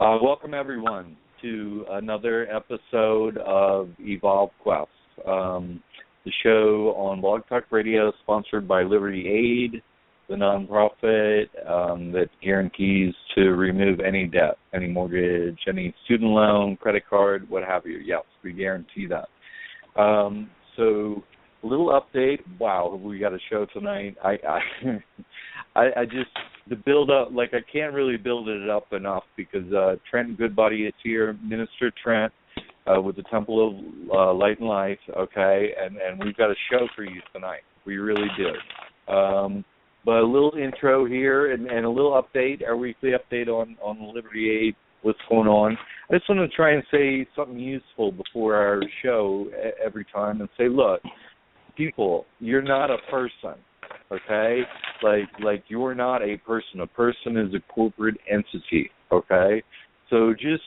Welcome, everyone, to another episode of Evolvequest, the show on Blog Talk Radio sponsored by Liberty Aid, the nonprofit that guarantees to remove any debt, any mortgage, any student loan, credit card, what have you. Yes, we guarantee that. So, a little update. Wow, we got a show tonight. I just, the build up, like I can't really build it up enough because Trent Goodbody is here, Minister Trent with the Temple of Light and Life, okay, and we've got a show for you tonight. We really do. But a little intro here and a little update, our weekly update on Liberty Aid, what's going on. I just want to try and say something useful before our show every time and say, look, people, you're not a person, okay? Like you're not a person. A person is a corporate entity, okay? So just,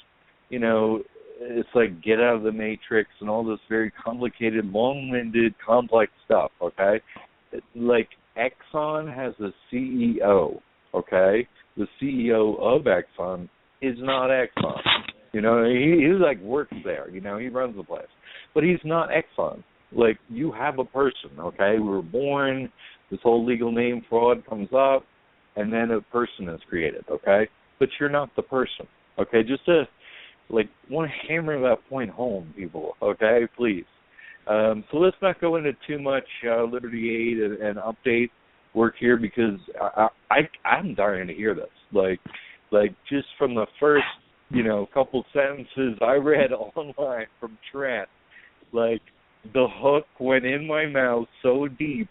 you know, it's like get out of the matrix and all this very complicated, long-winded, complex stuff, okay? Like Exxon has a CEO, okay? The CEO of Exxon is not Exxon. You know, he like works there, you know, he runs the place. But he's not Exxon. Like, you have a person, okay? We were born, this whole legal name fraud comes up, and then a person is created, okay? But you're not the person, okay? Just to, like, want to hammer that point home, people, okay? Please. So let's not go into too much Liberty Aid and update work here because I'm dying to hear this. Like just from the first, you know, couple sentences I read online from Trent, like the hook went in my mouth so deep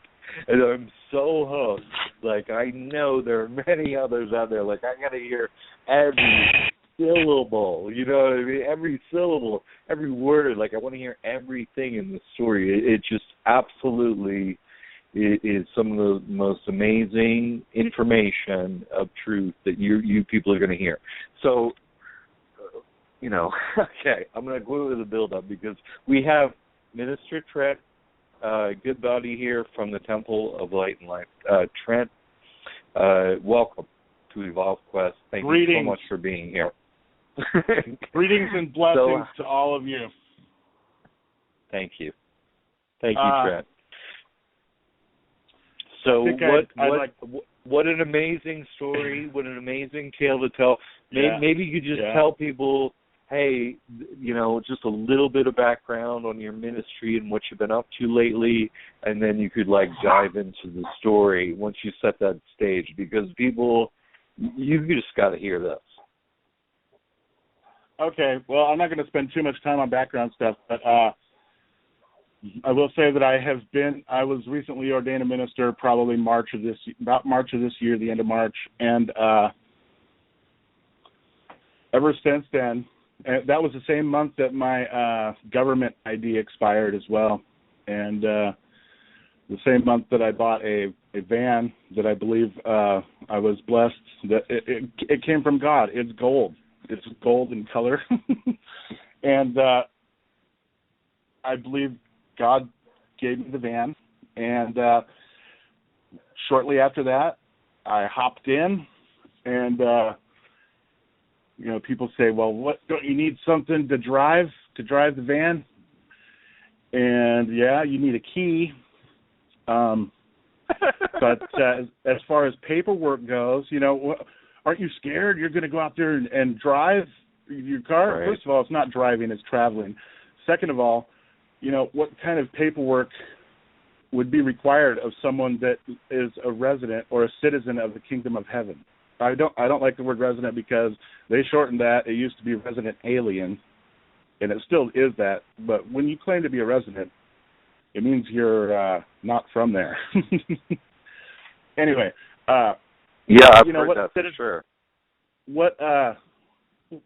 and I'm so hooked. Like I know there are many others out there. Like I got to hear every syllable, you know what I mean? Every syllable, every word. Like I want to hear everything in the story. It just absolutely is some of the most amazing information of truth that you people are going to hear. So, you know, okay, I'm going to go with the build-up because we have Minister Trent Goodbody here from the Temple of Light and Life. Trent, welcome to Evolvequest. Thank you so much for being here. Greetings and blessings to all of you. Thank you. Thank you, Trent. So what an amazing story, what an amazing tale to tell. Maybe you could just tell people, hey, you know, just a little bit of background on your ministry and what you've been up to lately, and then you could, like, dive into the story once you set that stage because people, you just got to hear this. Okay, well, I'm not going to spend too much time on background stuff, but I will say that I was recently ordained a minister probably about March of this year, the end of March, and ever since then, that was the same month that my government ID expired as well, and the same month that I bought a van that I believe I was blessed that it came from God. It's gold. It's gold in color, and I believe God gave me the van, and shortly after that, I hopped in, and you know, people say, "Well, what don't you need something to drive the van?" And yeah, you need a key. But as far as paperwork goes, you know, aren't you scared you're going to go out there and drive your car? Right. First of all, it's not driving; it's traveling. Second of all, you know, what kind of paperwork would be required of someone that is a resident or a citizen of the kingdom of heaven? I don't like the word resident because they shortened that. It used to be resident alien, and it still is that. But when you claim to be a resident, it means you're not from there. Anyway, yeah, I've heard that for sure.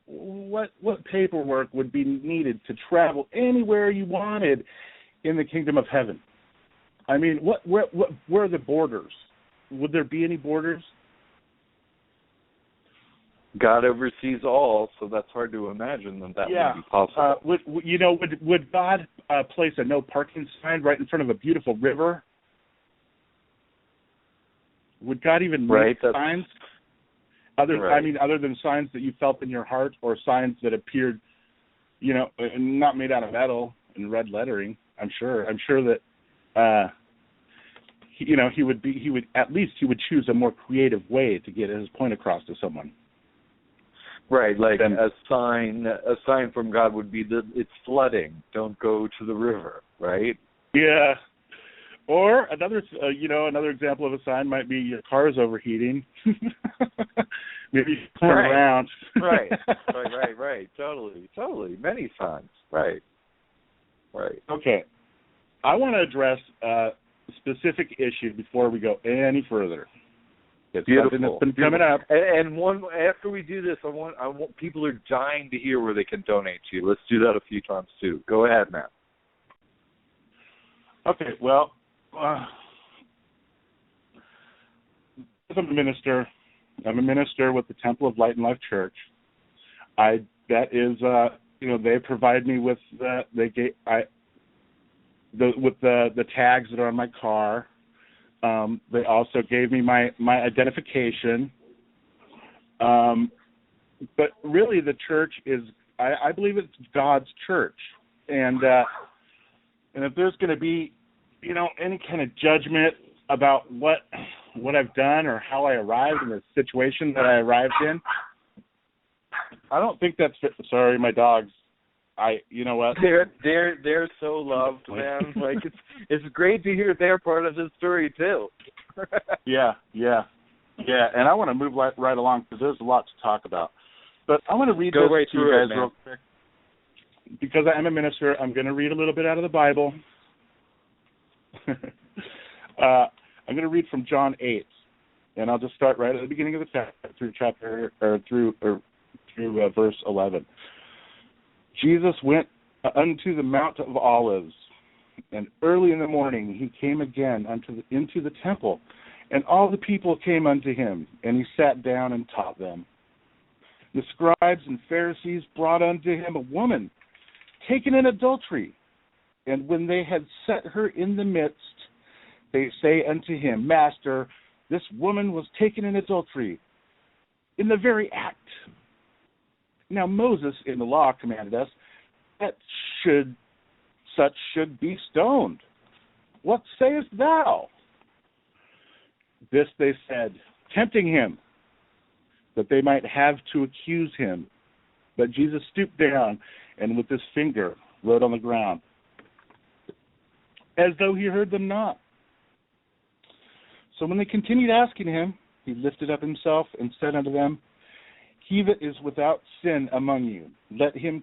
What paperwork would be needed to travel anywhere you wanted in the kingdom of heaven? I mean, where are the borders? Would there be any borders? God oversees all, so that's hard to imagine that would be possible. Would God place a no parking sign right in front of a beautiful river? Would God even make signs? Other than signs that you felt in your heart or signs that appeared, not made out of metal in red lettering. I'm sure that he would choose a more creative way to get his point across to someone. Right, like a sign from God would be that it's flooding. Don't go to the river, right? Yeah. Or another example of a sign might be your car's overheating. Maybe turn around. Right. Totally. Many signs. Right. Okay. I want to address a specific issue before we go any further. It's something that's been coming up. And one after we do this, I want people are dying to hear where they can donate to you. Let's do that a few times too. Go ahead, Matt. Okay. Well. I'm a minister. I'm a minister with the Temple of Light and Life Church. They provide me with the tags that are on my car. They also gave me my identification. But really, the church is, I believe it's God's church, and if there's going to be any kind of judgment about what I've done or how I arrived in the situation that I arrived in, I don't think that's fit. Sorry, my dogs. You know what? They're so loved, man. Like it's great to hear their part of the story too. Yeah. And I want to move right along because there's a lot to talk about. But I want to read this to you guys real quick. Because I am a minister, I'm going to read a little bit out of the Bible. I'm going to read from John 8, and I'll just start right at the beginning of the chapter through verse 11. Jesus went unto the Mount of Olives, and early in the morning he came again into the temple, and all the people came unto him, and he sat down and taught them. The scribes and Pharisees brought unto him a woman taken in adultery, and when they had set her in the midst, they say unto him, Master, this woman was taken in adultery, in the very act. Now Moses in the law commanded us that such should be stoned. What sayest thou? This they said, tempting him, that they might have to accuse him. But Jesus stooped down and with his finger wrote on the ground, as though he heard them not. So when they continued asking him, he lifted up himself and said unto them, He that is without sin among you, let him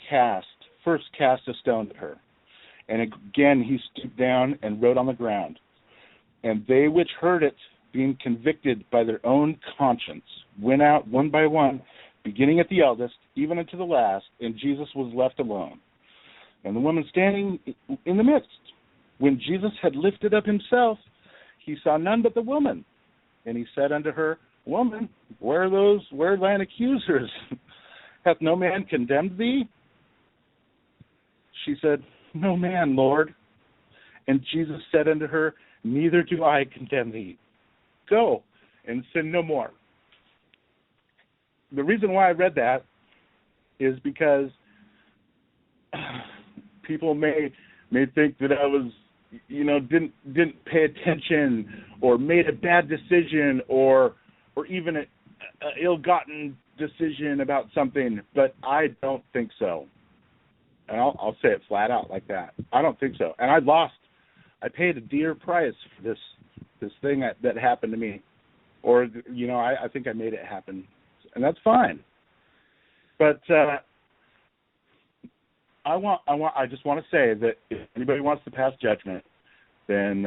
first cast a stone at her. And again he stooped down and wrote on the ground. And they which heard it, being convicted by their own conscience, went out one by one, beginning at the eldest, even unto the last, and Jesus was left alone. And the woman standing in the midst. When Jesus had lifted up himself, he saw none but the woman. And he said unto her, Woman, where are thine accusers? Hath no man condemned thee? She said, No man, Lord. And Jesus said unto her, Neither do I condemn thee. Go and sin no more. The reason why I read that is because people may think that I was, didn't pay attention or made a bad decision or even an ill-gotten decision about something, but I don't think so. And I'll say it flat out like that. I don't think so. And I paid a dear price for this thing that happened to me. Or, I think I made it happen. And that's fine. But I just want to say that if anybody wants to pass judgment, then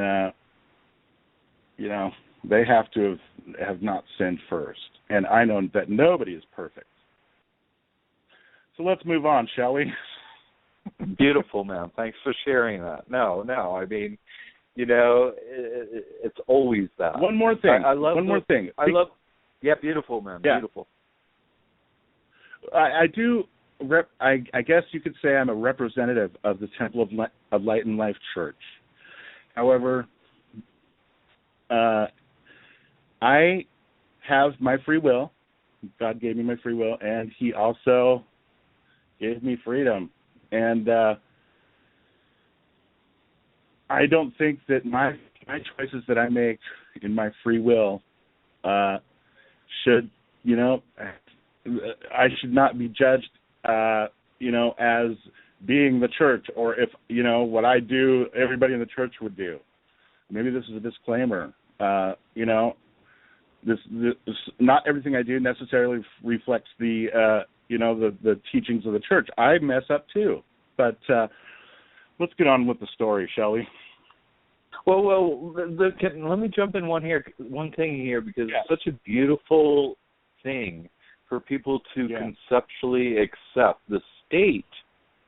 they have to have not sinned first. And I know that nobody is perfect. So let's move on, shall we? Beautiful, man. Thanks for sharing that. No, I mean, it's always that. One more thing. Yeah, beautiful, man. Yeah. Beautiful. I guess you could say I'm a representative of the Temple of Light and Life Church. However, I have my free will, God gave me my free will, and he also gave me freedom. And I don't think that my choices that I make in my free will should, I should not be judged, as being the church, or if, what I do, everybody in the church would do. Maybe this is a disclaimer. This not everything I do necessarily reflects the teachings of the church. I mess up too. But let's get on with the story, shall we? Well, let me jump in one thing here, because it's such a beautiful thing for people to conceptually accept the state.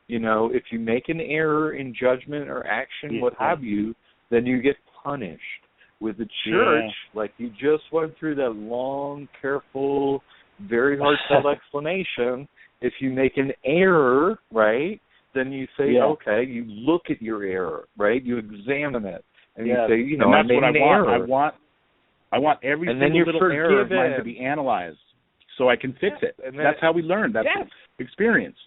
If you make an error in judgment or action, what have you, then you get punished. With the church, like you just went through that long, careful, very heartfelt explanation, if you make an error, right, then you say, okay, you look at your error, right? You examine it. And you say, and that's I made what an error. I want every single little error of mine to be analyzed so I can fix it. And that's how we learn. That's experience.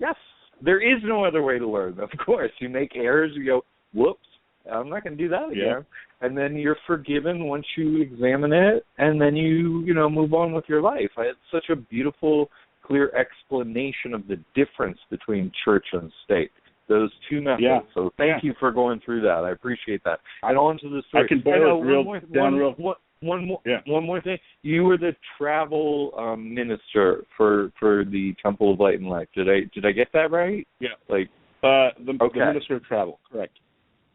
Yes. There is no other way to learn, of course. You make errors, you go, whoops, I'm not going to do that again. Yeah. And then you're forgiven once you examine it, and then you move on with your life. It's such a beautiful, clear explanation of the difference between church and state. Those two methods. Yeah. So thank you for going through that. I appreciate that. And on to the story. I can boil it one more thing. You were the travel minister for the Temple of Light and Life. Did I get that right? Yeah. The minister of travel. Correct.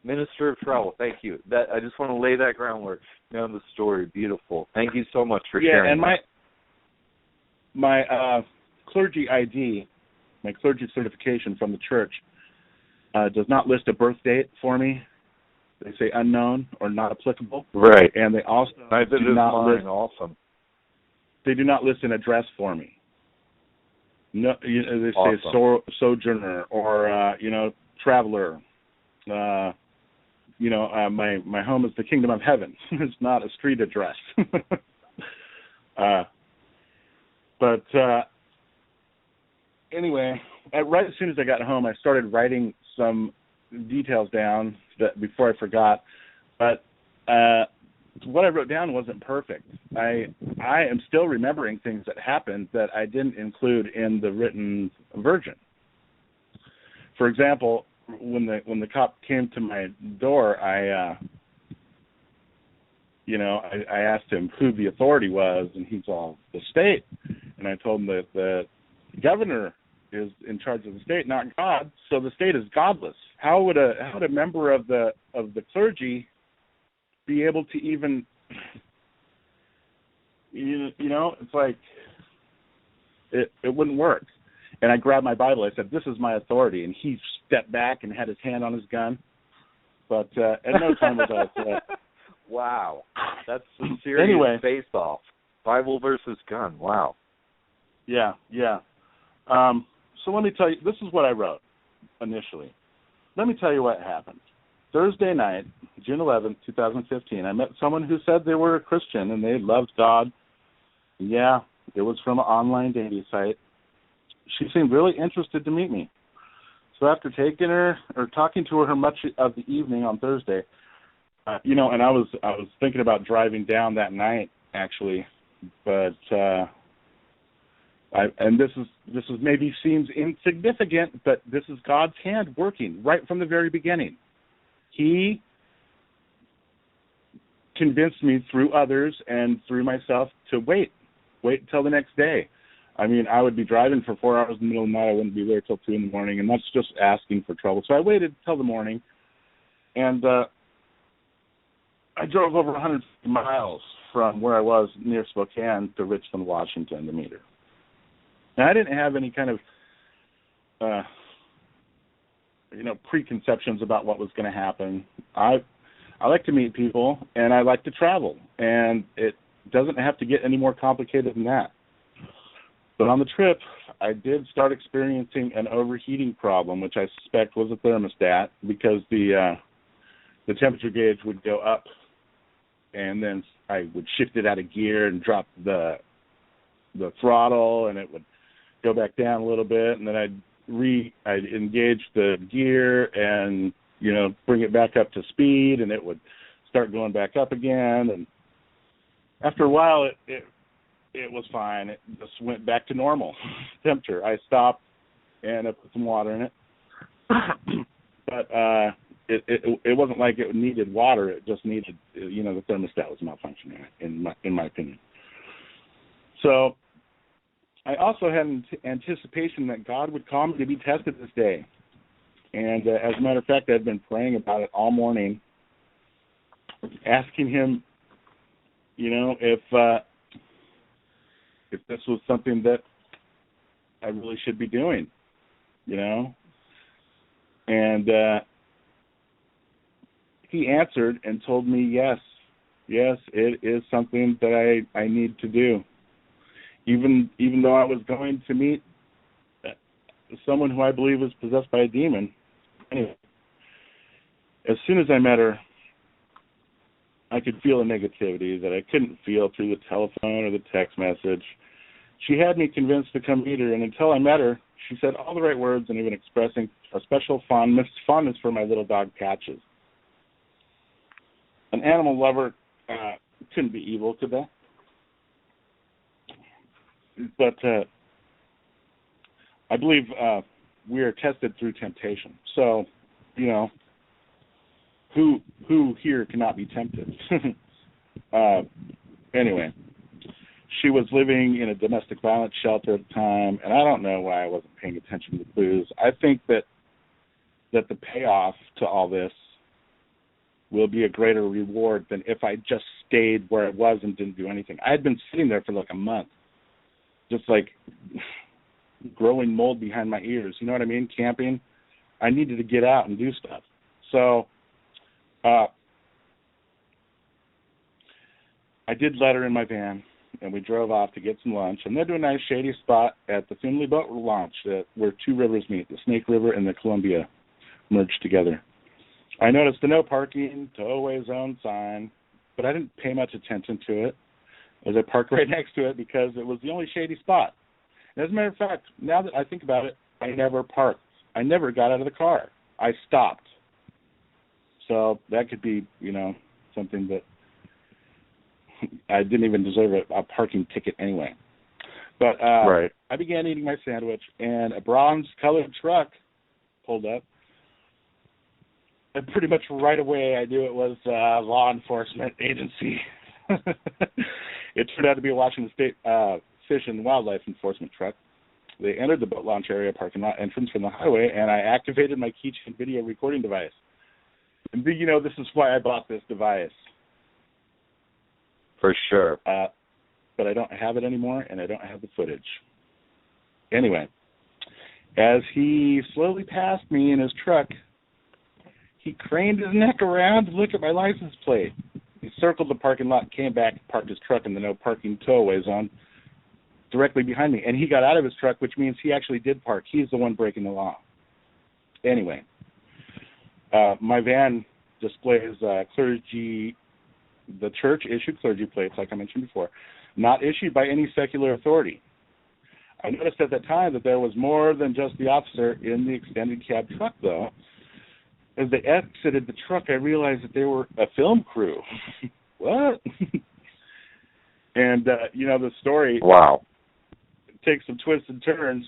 Minister of Travel, thank you. That I just want to lay that groundwork down the story. Beautiful. Thank you so much for sharing. Yeah, and my clergy ID, my clergy certification from the church, does not list a birth date for me. They say unknown or not applicable. Right. And they also do not list. Awesome. They do not list an address for me. No, they say sojourner or traveler. My home is the kingdom of heaven. It's not a street address. But anyway, right as soon as I got home, I started writing some details down before I forgot. But what I wrote down wasn't perfect. I am still remembering things that happened that I didn't include in the written version. For example, when the cop came to my door, I asked him who the authority was, and he's all, the state. And I told him that the governor is in charge of the state, not God. So the state is godless. How would a member of the clergy be able to even, it's like it wouldn't work. And I grabbed my Bible. I said, "This is my authority." And he stepped back and had his hand on his gun. But at no time was I upset. Wow, that's a serious face-off. Bible versus gun. Wow. Yeah. So let me tell you. This is what I wrote initially. Let me tell you what happened. Thursday night, June 11th, 2015, I met someone who said they were a Christian and they loved God. Yeah, it was from an online dating site. She seemed really interested to meet me. So after talking to her much of the evening on Thursday, and I was thinking about driving down that night actually, but this is maybe seems insignificant, but this is God's hand working right from the very beginning. He convinced me through others and through myself to wait until the next day. I mean, I would be driving for 4 hours in the middle of the night. I wouldn't be there till 2 in the morning, and that's just asking for trouble. So I waited till the morning, and I drove over 100 miles from where I was near Spokane to Richland, Washington to meet her. Now, I didn't have any kind of, preconceptions about what was going to happen. I like to meet people, and I like to travel, and it doesn't have to get any more complicated than that. But on the trip, I did start experiencing an overheating problem, which I suspect was a thermostat, because the temperature gauge would go up, and then I would shift it out of gear and drop the the throttle, and it would go back down a little bit, and then I'd engage the gear and, you know, bring it back up to speed, and it would start going back up again. And after a while, it was fine. It just went back to normal temperature. I stopped and I put some water in it, but it wasn't like it needed water. It just needed, you know, the thermostat was malfunctioning in my opinion. So I also had an anticipation that God would call me to be tested this day. And as a matter of fact, I'd been praying about it all morning, asking him, you know, if this was something that I really should be doing, you know. And he answered and told me, yes, it is something that I need to do. Even though I was going to meet someone who I believe was possessed by a demon. Anyway, as soon as I met her, I could feel a negativity that I couldn't feel through the telephone or the text message. She had me convinced to come meet her, and until I met her, she said all the right words and even expressing a special fondness for my little dog Patches. An animal lover couldn't be evil, could they? But I believe we are tested through temptation. So, you know, who here cannot be tempted? Anyway, she was living in a domestic violence shelter at the time, and I don't know why I wasn't paying attention to the clues. I think that the payoff to all this will be a greater reward than if I just stayed where I was and didn't do anything. I had been sitting there for like a month, just like growing mold behind my ears. You know what I mean? Camping. I needed to get out and do stuff. So I did let her in my van, and we drove off to get some lunch, and then to a nice shady spot at the Finley Boat Launch where two rivers meet, the Snake River and the Columbia merge together. I noticed the no parking, tow-away zone sign, but I didn't pay much attention to it as I parked right next to it because it was the only shady spot. And as a matter of fact, now that I think about it, I never parked. I never got out of the car. I stopped. So that could be, you know, something that I didn't even deserve a parking ticket anyway. But right. I began eating my sandwich, and a bronze-colored truck pulled up. And pretty much right away, I knew it was a law enforcement agency. It turned out to be a Washington State Fish and Wildlife Enforcement truck. They entered the boat launch area parking lot entrance from the highway, and I activated my keychain video recording device. And, you know, this is why I bought this device. For sure. But I don't have it anymore, and I don't have the footage. Anyway, as he slowly passed me in his truck, he craned his neck around to look at my license plate. He circled the parking lot, came back, parked his truck in the no parking tow-away zone directly behind me. And he got out of his truck, which means he actually did park. He's the one breaking the law. Anyway, my van displays clergy, the church-issued clergy plates, like I mentioned before, not issued by any secular authority. I noticed at that time that there was more than just the officer in the extended cab truck, though. As they exited the truck, I realized that they were a film crew. What? And, you know, the story takes some twists and turns.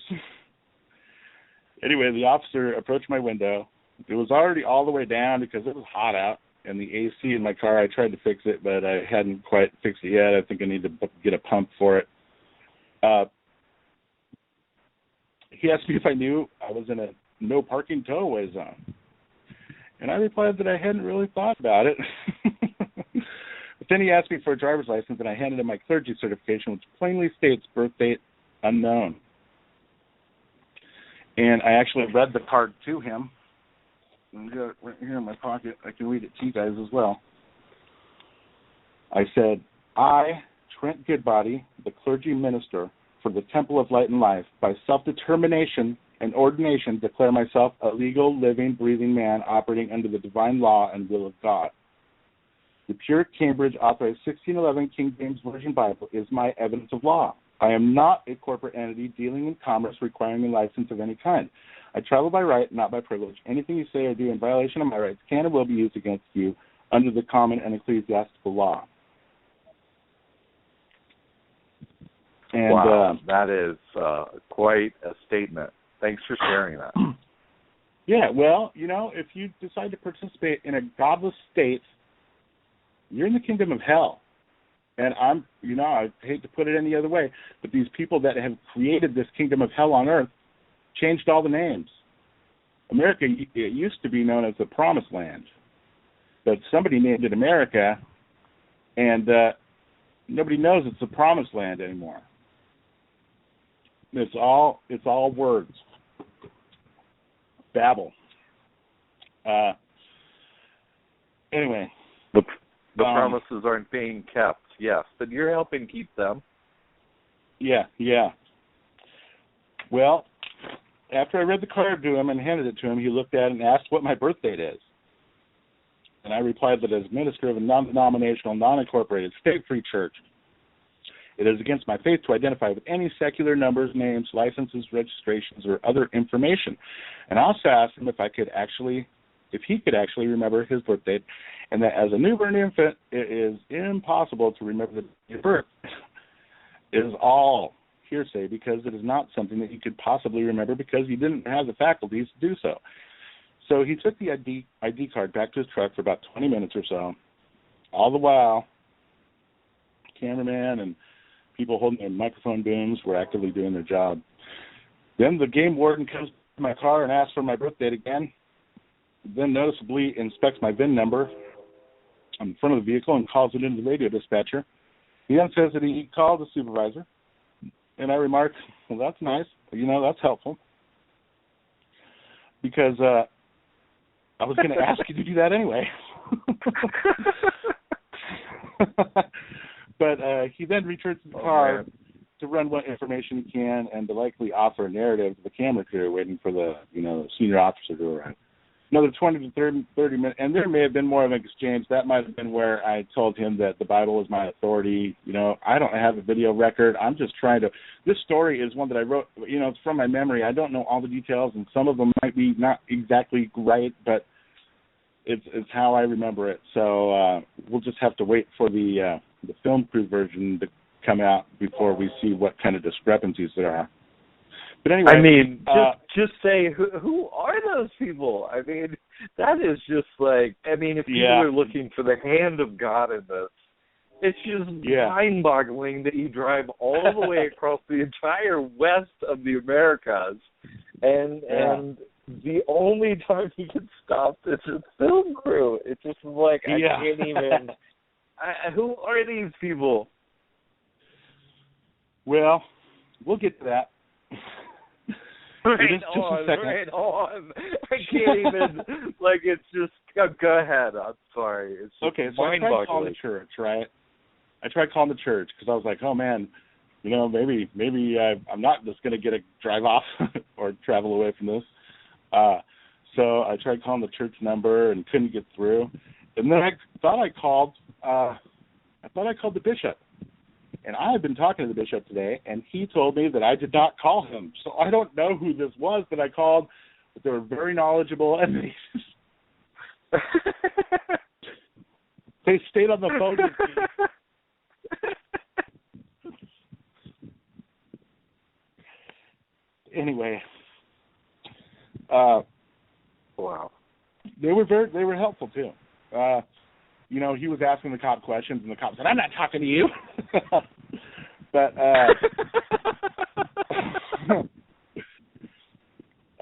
Anyway, the officer approached my window. It was already all the way down because it was hot out, and the AC in my car, I tried to fix it, but I hadn't quite fixed it yet. I think I need to get a pump for it. He asked me if I knew I was in a no parking tow-away zone. And I replied that I hadn't really thought about it. But then he asked me for a driver's license, and I handed him my clergy certification, which plainly states birth date unknown. And I actually read the card to him. I've got it right here in my pocket. I can read it to you guys as well. I said, I, Trent Goodbody, the clergy minister for the Temple of Light and Life, by self-determination and ordination, declare myself a legal, living, breathing man operating under the divine law and will of God. The pure Cambridge authorized 1611 King James Version Bible is my evidence of law. I am not a corporate entity dealing in commerce requiring a license of any kind. I travel by right, not by privilege. Anything you say or do in violation of my rights can and will be used against you under the common and ecclesiastical law. And, wow, that is quite a statement. Thanks for sharing that. Yeah, well, if you decide to participate in a godless state, you're in the kingdom of hell. And I hate to put it any other way, but these people that have created this kingdom of hell on earth changed all the names. America, it used to be known as the Promised Land, but somebody named it America, and nobody knows it's the Promised Land anymore. It's all words. Babble. Anyway. The promises aren't being kept, yes, but you're helping keep them. Yeah. Well, after I read the card to him and handed it to him, he looked at it and asked what my birth date is. And I replied that as minister of a non-denominational, non-incorporated, state-free church, it is against my faith to identify with any secular numbers, names, licenses, registrations, or other information. And I also asked him if he could actually remember his birth date, and that as a newborn infant, it is impossible to remember the date of birth. It is all hearsay because it is not something that he could possibly remember because he didn't have the faculties to do so. So he took the ID card back to his truck for about 20 minutes or so. All the while, cameraman and people holding their microphone booms were actively doing their job. Then the game warden comes to my car and asks for my birth date again, then noticeably inspects my VIN number on the front of the vehicle and calls it into the radio dispatcher. He then says that he called the supervisor, and I remark, well, that's nice. That's helpful. Because I was going to ask you to do that anyway. But he then returns to the car to run what information he can and to likely offer a narrative to the camera crew waiting for the senior officer to arrive. Another 20 to 30 minutes, and there may have been more of an exchange. That might have been where I told him that the Bible is my authority. I don't have a video record. I'm just trying to. This story is one that I wrote. It's from my memory. I don't know all the details, and some of them might be not exactly right, but it's how I remember it. So we'll just have to wait for the film crew version to come out before we see what kind of discrepancies there are. But anyway, just say who are those people? I mean, that is just like, if people are looking for the hand of God in this, it's just mind-boggling that you drive all the way across the entire west of the Americas, and the only time you can stop this is film crew. It's just like I can't even. Who are these people? Well, we'll get to that. Right on. I can't even, it's just, go ahead. I'm sorry. It's just okay, so I tried calling the church, right? I tried calling the church because I was like, oh, man, maybe I'm not just going to get a drive off or travel away from this. So I tried calling the church number and couldn't get through. And then I thought I called the bishop. And I had been talking to the bishop today, and he told me that I did not call him. So I don't know who this was that I called, but they were very knowledgeable, and they stayed on the phone with me. Anyway, wow. They were helpful too. He was asking the cop questions, and the cop said, "I'm not talking to you." But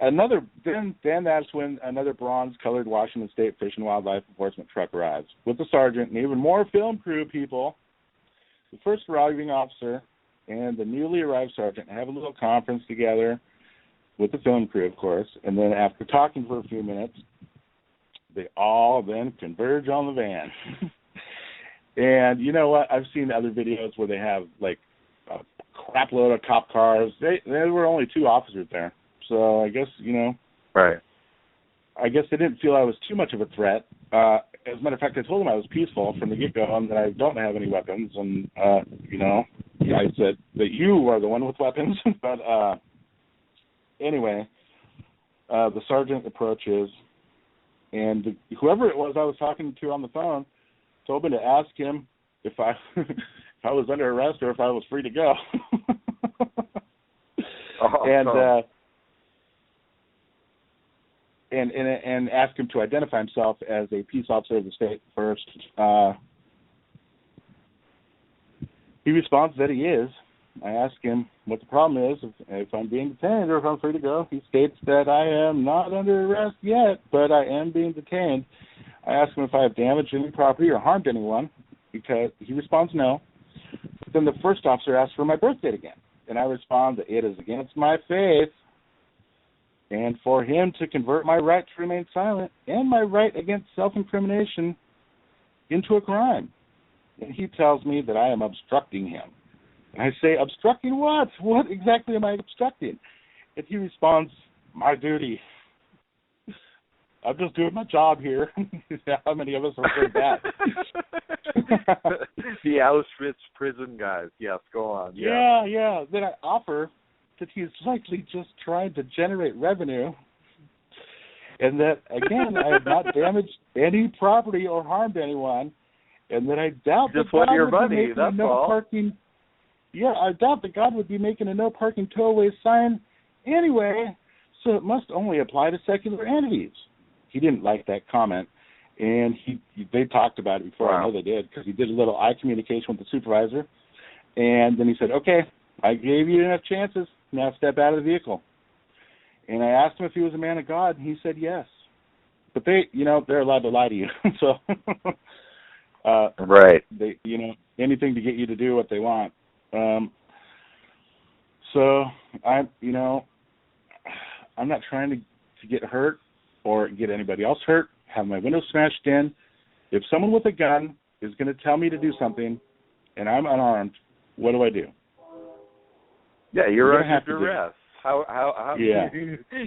then that's when another bronze-colored Washington State Fish and Wildlife Enforcement truck arrives with the sergeant and even more film crew people. The first arriving officer and the newly arrived sergeant have a little conference together with the film crew, of course, and then after talking for a few minutes, they all then converge on the van. And you know what? I've seen other videos where they have a crap load of cop cars. There were only 2 officers there. So I guess, Right. I guess they didn't feel I was too much of a threat. as a matter of fact, I told him I was peaceful from the get-go and that I don't have any weapons. And, I said that you are the one with weapons. But anyway, the sergeant approaches, and whoever it was I was talking to on the phone told me to ask him if I if I was under arrest or if I was free to go. And ask him to identify himself as a peace officer of the state first. He responds that he is. I ask him what the problem is, if I'm being detained or if I'm free to go. He states that I am not under arrest yet, but I am being detained. I ask him if I have damaged any property or harmed anyone, because he responds no. Then the first officer asks for my birthdate again, and I respond that it is against my faith, and for him to convert my right to remain silent and my right against self-incrimination into a crime. And he tells me that I am obstructing him. And I say, obstructing what? What exactly am I obstructing? And he responds, my duty. I'm just doing my job here. How many of us have heard that? The Auschwitz prison guys. Yes, go on. Yeah. Then I offer that he's likely just trying to generate revenue, and that, again, I have not damaged any property or harmed anyone, and that I doubt just that God your would money, be making that's a no all. parking. Yeah, I doubt that God would be making a no parking tow-away sign anyway, so it must only apply to secular entities. He didn't like that comment, and they talked about it before. Wow. I know they did, because he did a little eye communication with the supervisor, and then he said, okay, I gave you enough chances. Now step out of the vehicle. And I asked him if he was a man of God, and he said yes. But they're allowed to lie to you. So, right. They, anything to get you to do what they want. So I'm not trying to get hurt or get anybody else hurt, have my window smashed in. If someone with a gun is going to tell me to do something and I'm unarmed, what do I do? Yeah, you're under duress. How yeah.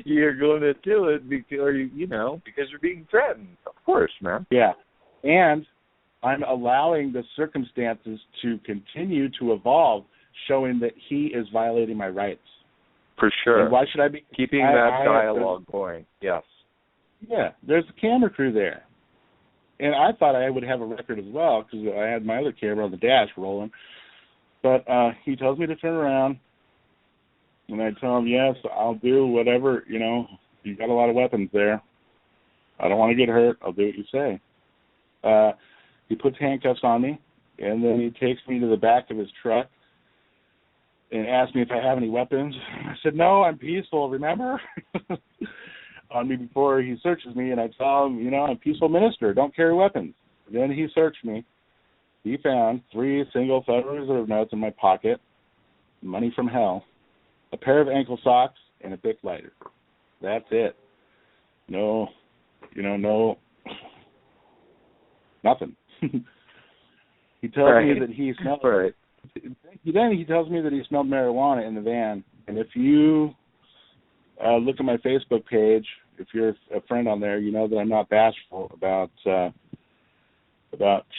You're going to do it because you're being threatened. Of course, man. Yeah, and I'm allowing the circumstances to continue to evolve, showing that he is violating my rights. For sure. And why should I be keeping that dialogue going? Yes. Yeah, there's a camera crew there, and I thought I would have a record as well because I had my other camera on the dash rolling. But he tells me to turn around. And I tell him, yes, I'll do whatever, you got a lot of weapons there. I don't want to get hurt. I'll do what you say. He puts handcuffs on me, and then he takes me to the back of his truck and asks me if I have any weapons. I said, no, I'm peaceful, remember? On me before he searches me, and I tell him, I'm a peaceful minister. Don't carry weapons. Then he searched me. He found 3 single Federal Reserve notes in my pocket, money from hell, a pair of ankle socks, and a Bic lighter. That's it. No, nothing. He tells me that he smelled. Right. Then he tells me that he smelled marijuana in the van. And if you look at my Facebook page, if you're a friend on there, you know that I'm not bashful about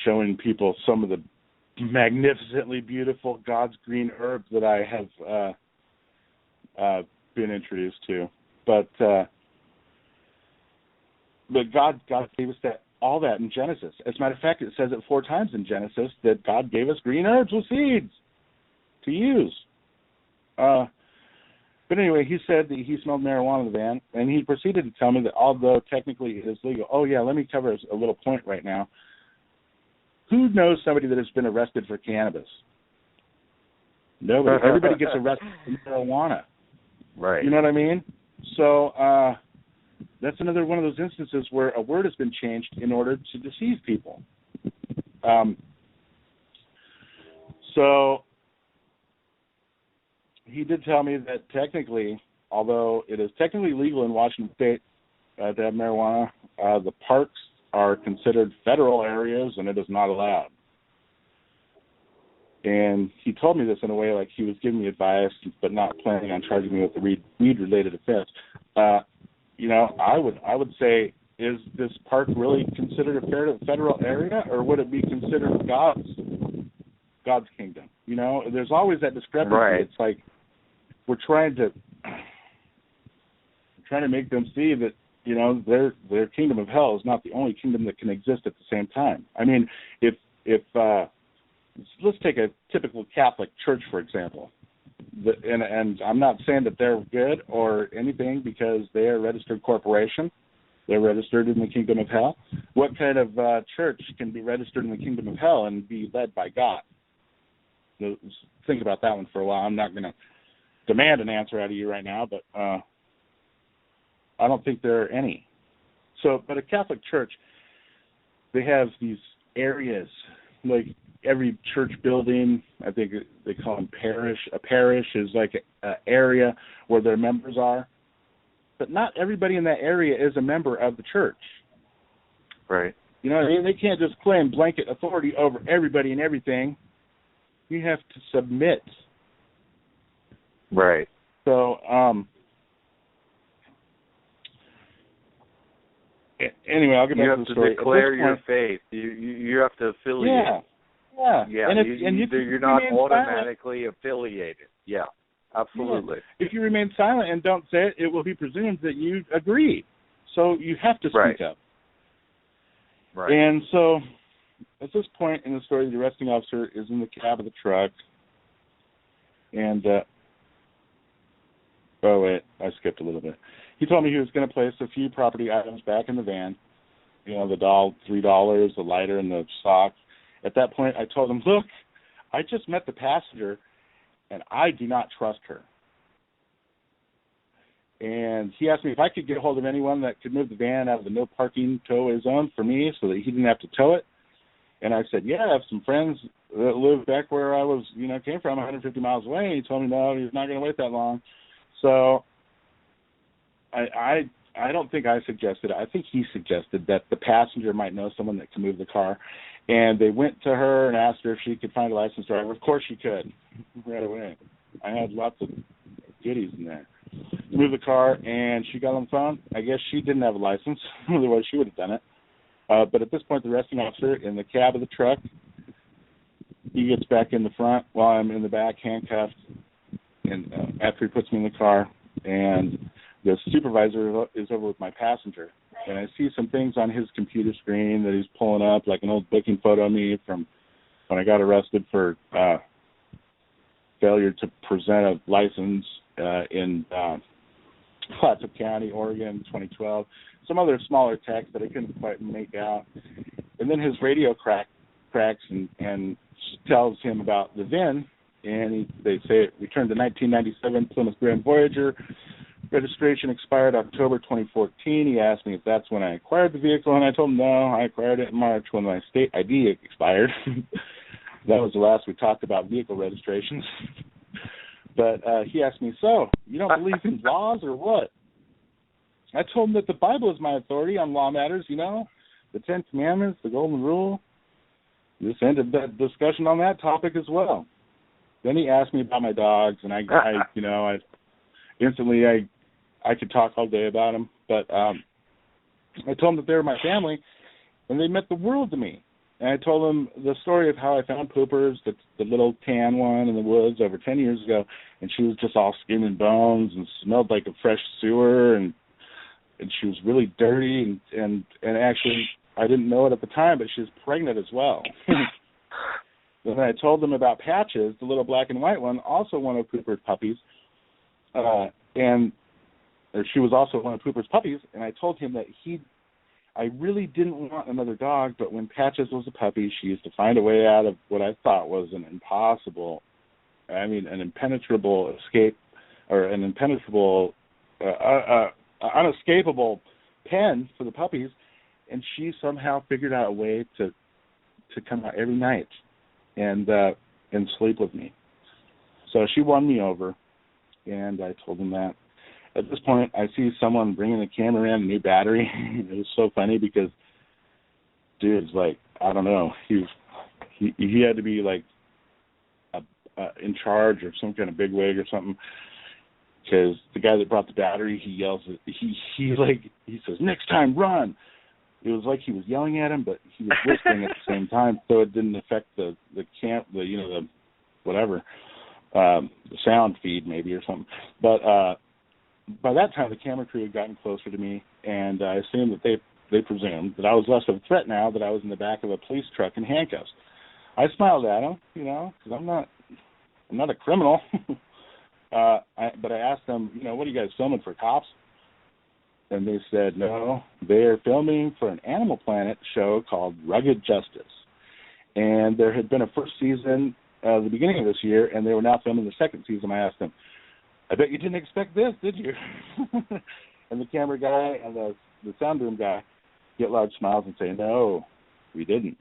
showing people some of the magnificently beautiful God's green herbs that I have been introduced to, but God gave us all that in Genesis. As a matter of fact, it says it 4 times in Genesis that God gave us green herbs with seeds to use. But anyway, he said that he smelled marijuana in the van, and he proceeded to tell me that although technically it is legal. Oh yeah, let me cover a little point right now. Who knows somebody that has been arrested for cannabis? Nobody. Everybody gets arrested for marijuana. Right. You know what I mean? So that's another one of those instances where a word has been changed in order to deceive people. So he did tell me that technically, although it is technically legal in Washington State to have marijuana, the parks are considered federal areas and it is not allowed. And he told me this in a way like he was giving me advice, but not planning on charging me with a weed-related offense. I would say is this park really considered a federal area, or would it be considered God's kingdom? You know, there's always that discrepancy. Right. It's like we're trying to make them see that, you know, their kingdom of hell is not the only kingdom that can exist at the same time. I mean, if let's take a typical Catholic church, for example. And I'm not saying that they're good or anything, because they are a registered corporation. They're registered in the kingdom of hell. What kind of church can be registered in the kingdom of hell and be led by God? So think about that one for a while. I'm not going to demand an answer out of you right now, but I don't think there are any. So, but a Catholic church, they have these areas, like every church building, I think they call them parish. A parish is like an area where their members are. But not everybody in that area is a member of the church. Right. You know, they can't just claim blanket authority over everybody and everything. You have to submit. Right. So, anyway, I'll get back to the story. You have to declare your faith. You have to affiliate. Yeah. Yeah. And you're not automatically affiliated. Yeah. Absolutely. Yeah. If you remain silent and don't say it, it will be presumed that you agree. So you have to speak up. Right. And so at this point in the story, the arresting officer is in the cab of the truck. And, I skipped a little bit. He told me he was going to place a few property items back in the van. You know, the doll, $3, the lighter, and the socks. At that point, I told him, look, I just met the passenger, and I do not trust her. And he asked me if I could get a hold of anyone that could move the van out of the no parking tow zone for me so that he didn't have to tow it. And I said, yeah, I have some friends that live back where I was, came from 150 miles away. And he told me, no, he's not going to wait that long. So I don't think I suggested it. I think he suggested that the passenger might know someone that can move the car. And they went to her and asked her if she could find a licensed driver. Of course she could, right away. I had lots of goodies in there. Moved the car, and she got on the phone. I guess she didn't have a license. Otherwise, she would have done it. But at this point, the arresting officer in the cab of the truck, he gets back in the front while I'm in the back, handcuffed, and after he puts me in the car, and the supervisor is over with my passenger. And I see some things on his computer screen that he's pulling up, like an old booking photo of me from when I got arrested for failure to present a license in Clatsop County, Oregon, 2012. Some other smaller text that I couldn't quite make out. And then his radio cracks and tells him about the VIN, and they say it returned to 1997 Plymouth Grand Voyager. Registration expired October 2014. He asked me if that's when I acquired the vehicle, and I told him no, I acquired it in March when my state ID expired. That was the last we talked about vehicle registrations. But he asked me, so, you don't believe in laws or what? I told him that the Bible is my authority on law matters, the Ten Commandments, the Golden Rule. This ended that discussion on that topic as well. Then he asked me about my dogs, and I instantly I could talk all day about them. But I told him that they were my family, and they meant the world to me. And I told him the story of how I found Poopers, the little tan one in the woods over 10 years ago, and she was just all skin and bones and smelled like a fresh sewer, and she was really dirty, and actually I didn't know it at the time, but she was pregnant as well. Then I told them about Patches, the little black and white one, also one of Pooper's puppies, she was also one of Pooper's puppies, and I told him that I really didn't want another dog, but when Patches was a puppy, she used to find a way out of what I thought was an impenetrable escape, or an impenetrable, unescapable pen for the puppies, and she somehow figured out a way to come out every night and sleep with me. So she won me over, and I told him that. At this point, I see someone bringing the camera in, a new battery. It was so funny because, dude's like, I don't know, he had to be like in charge or some kind of bigwig or something, because the guy that brought the battery, he yells, he says, next time run. it was like he was yelling at him, but he was whispering at the same time, so it didn't affect the sound feed maybe or something. But by that time, the camera crew had gotten closer to me, and I assumed that they presumed that I was less of a threat now that I was in the back of a police truck in handcuffs. I smiled at them, because I'm not a criminal. But I asked them, what are you guys filming for, cops? And they said, no, they're filming for an Animal Planet show called Rugged Justice. And there had been a first season at the beginning of this year, and they were now filming the second season. I asked them, I bet you didn't expect this, did you? And the camera guy and the sound room guy get large smiles and say, no, we didn't.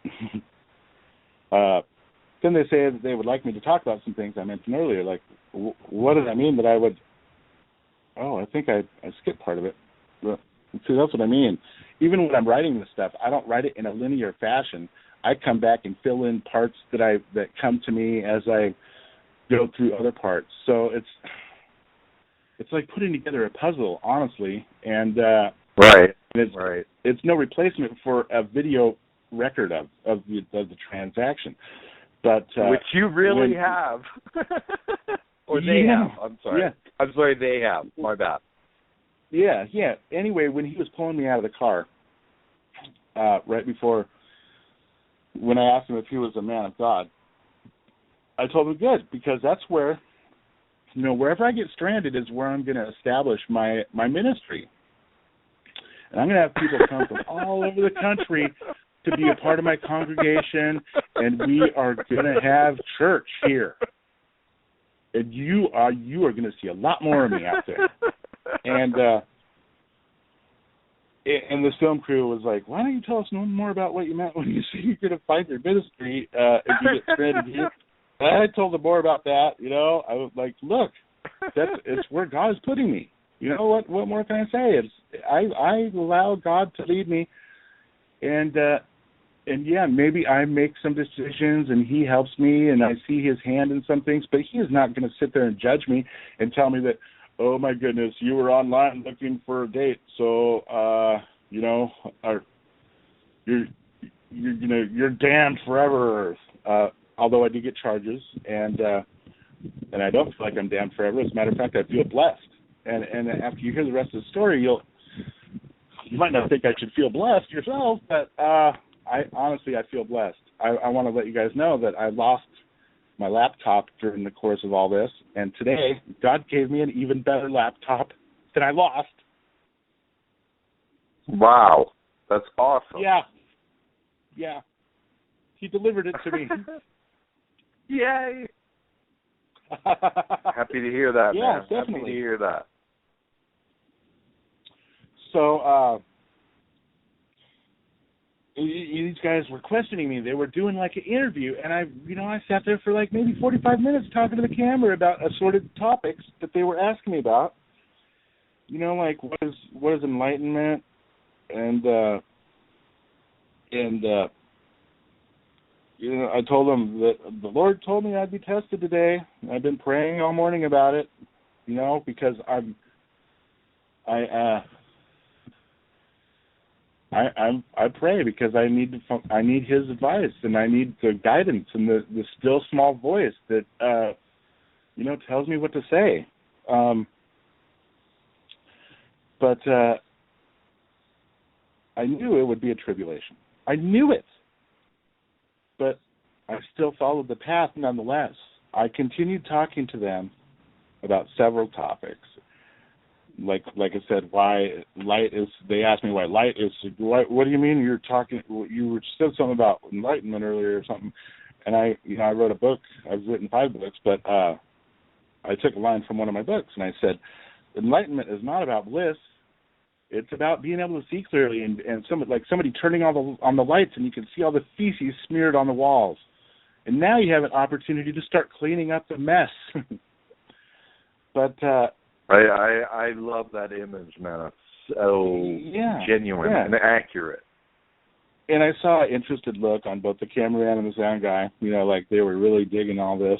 Then they say that they would like me to talk about some things I mentioned earlier, like what does that mean that I would – I think I skipped part of it. But, see, that's what I mean. Even when I'm writing this stuff, I don't write it in a linear fashion. I come back and fill in parts that come to me as I go through other parts. So it's like putting together a puzzle, honestly, and right. It's no replacement for a video record of the transaction, but which you really have, or they have. I'm sorry. Yeah. I'm sorry, they have. My bad. Yeah. Anyway, when he was pulling me out of the car, right before, when I asked him if he was a man of God, I told him good, because that's where, wherever I get stranded is where I'm going to establish my ministry. And I'm going to have people come from all over the country to be a part of my congregation, and we are going to have church here. And you are going to see a lot more of me out there. And the film crew was like, why don't you tell us no more about what you meant when you say you're going to find your ministry if you get stranded here? I told them more about that. I was like, look, it's where God is putting me. What more can I say? I allow God to lead me, and yeah, maybe I make some decisions and He helps me, and I see His hand in some things, but He is not going to sit there and judge me and tell me that, oh my goodness, you were online looking for a date, so you're damned forever. Although I do get charges, and I don't feel like I'm damned forever. As a matter of fact, I feel blessed. And after you hear the rest of the story, you might not think I should feel blessed yourself, but I honestly feel blessed. I want to let you guys know that I lost my laptop during the course of all this, and today God gave me an even better laptop than I lost. Wow, that's awesome. Yeah. He delivered it to me. Yay! Happy to hear that, yeah, man. Definitely. Happy to hear that. So, these guys were questioning me. They were doing like an interview, and I sat there for like maybe 45 minutes talking to the camera about assorted topics that they were asking me about. Like what is enlightenment, and I told them that the Lord told me I'd be tested today. I've been praying all morning about it, because I pray because I need His advice, and I need the guidance and the still small voice that tells me what to say. But I knew it would be a tribulation. I knew it. But I still followed the path nonetheless. I continued talking to them about several topics. Like I said, why light is. They asked me why light is. What do you mean? You said something about enlightenment earlier or something. And I wrote a book. I've written 5 books, but I took a line from one of my books and I said, enlightenment is not about bliss. It's about being able to see clearly, and somebody turning on the lights, and you can see all the feces smeared on the walls. And now you have an opportunity to start cleaning up the mess. But I love that image, man. It's so genuine and accurate. And I saw an interested look on both the cameraman and the sound guy. Like they were really digging all this.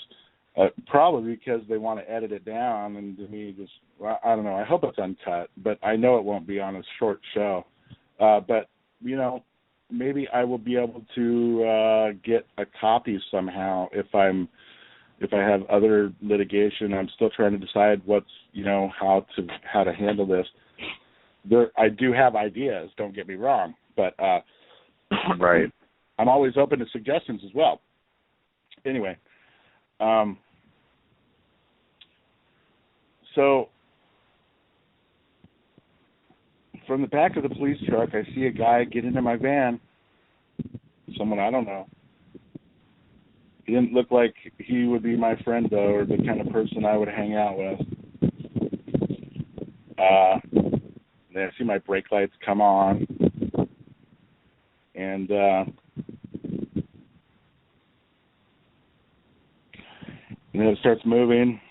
Probably because they want to edit it down, and to me, I don't know. I hope it's uncut, but I know it won't be on a short show. But maybe I will be able to get a copy somehow if I have other litigation. I'm still trying to decide how to handle this. I do have ideas, don't get me wrong, but right. I'm always open to suggestions as well. Anyway, so from the back of the police truck, I see a guy get into my van. Someone I don't know. He didn't look like he would be my friend, though, or the kind of person I would hang out with. Then I see my brake lights come on, and then it starts moving,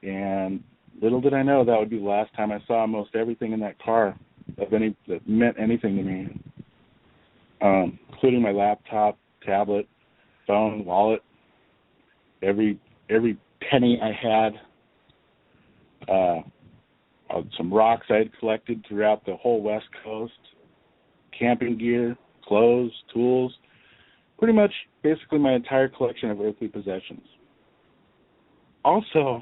and little did I know that would be the last time I saw almost everything in that car that meant anything to me, including my laptop, tablet, phone, wallet, every penny I had, some rocks I had collected throughout the whole West Coast, camping gear, clothes, tools, pretty much basically my entire collection of earthly possessions. Also,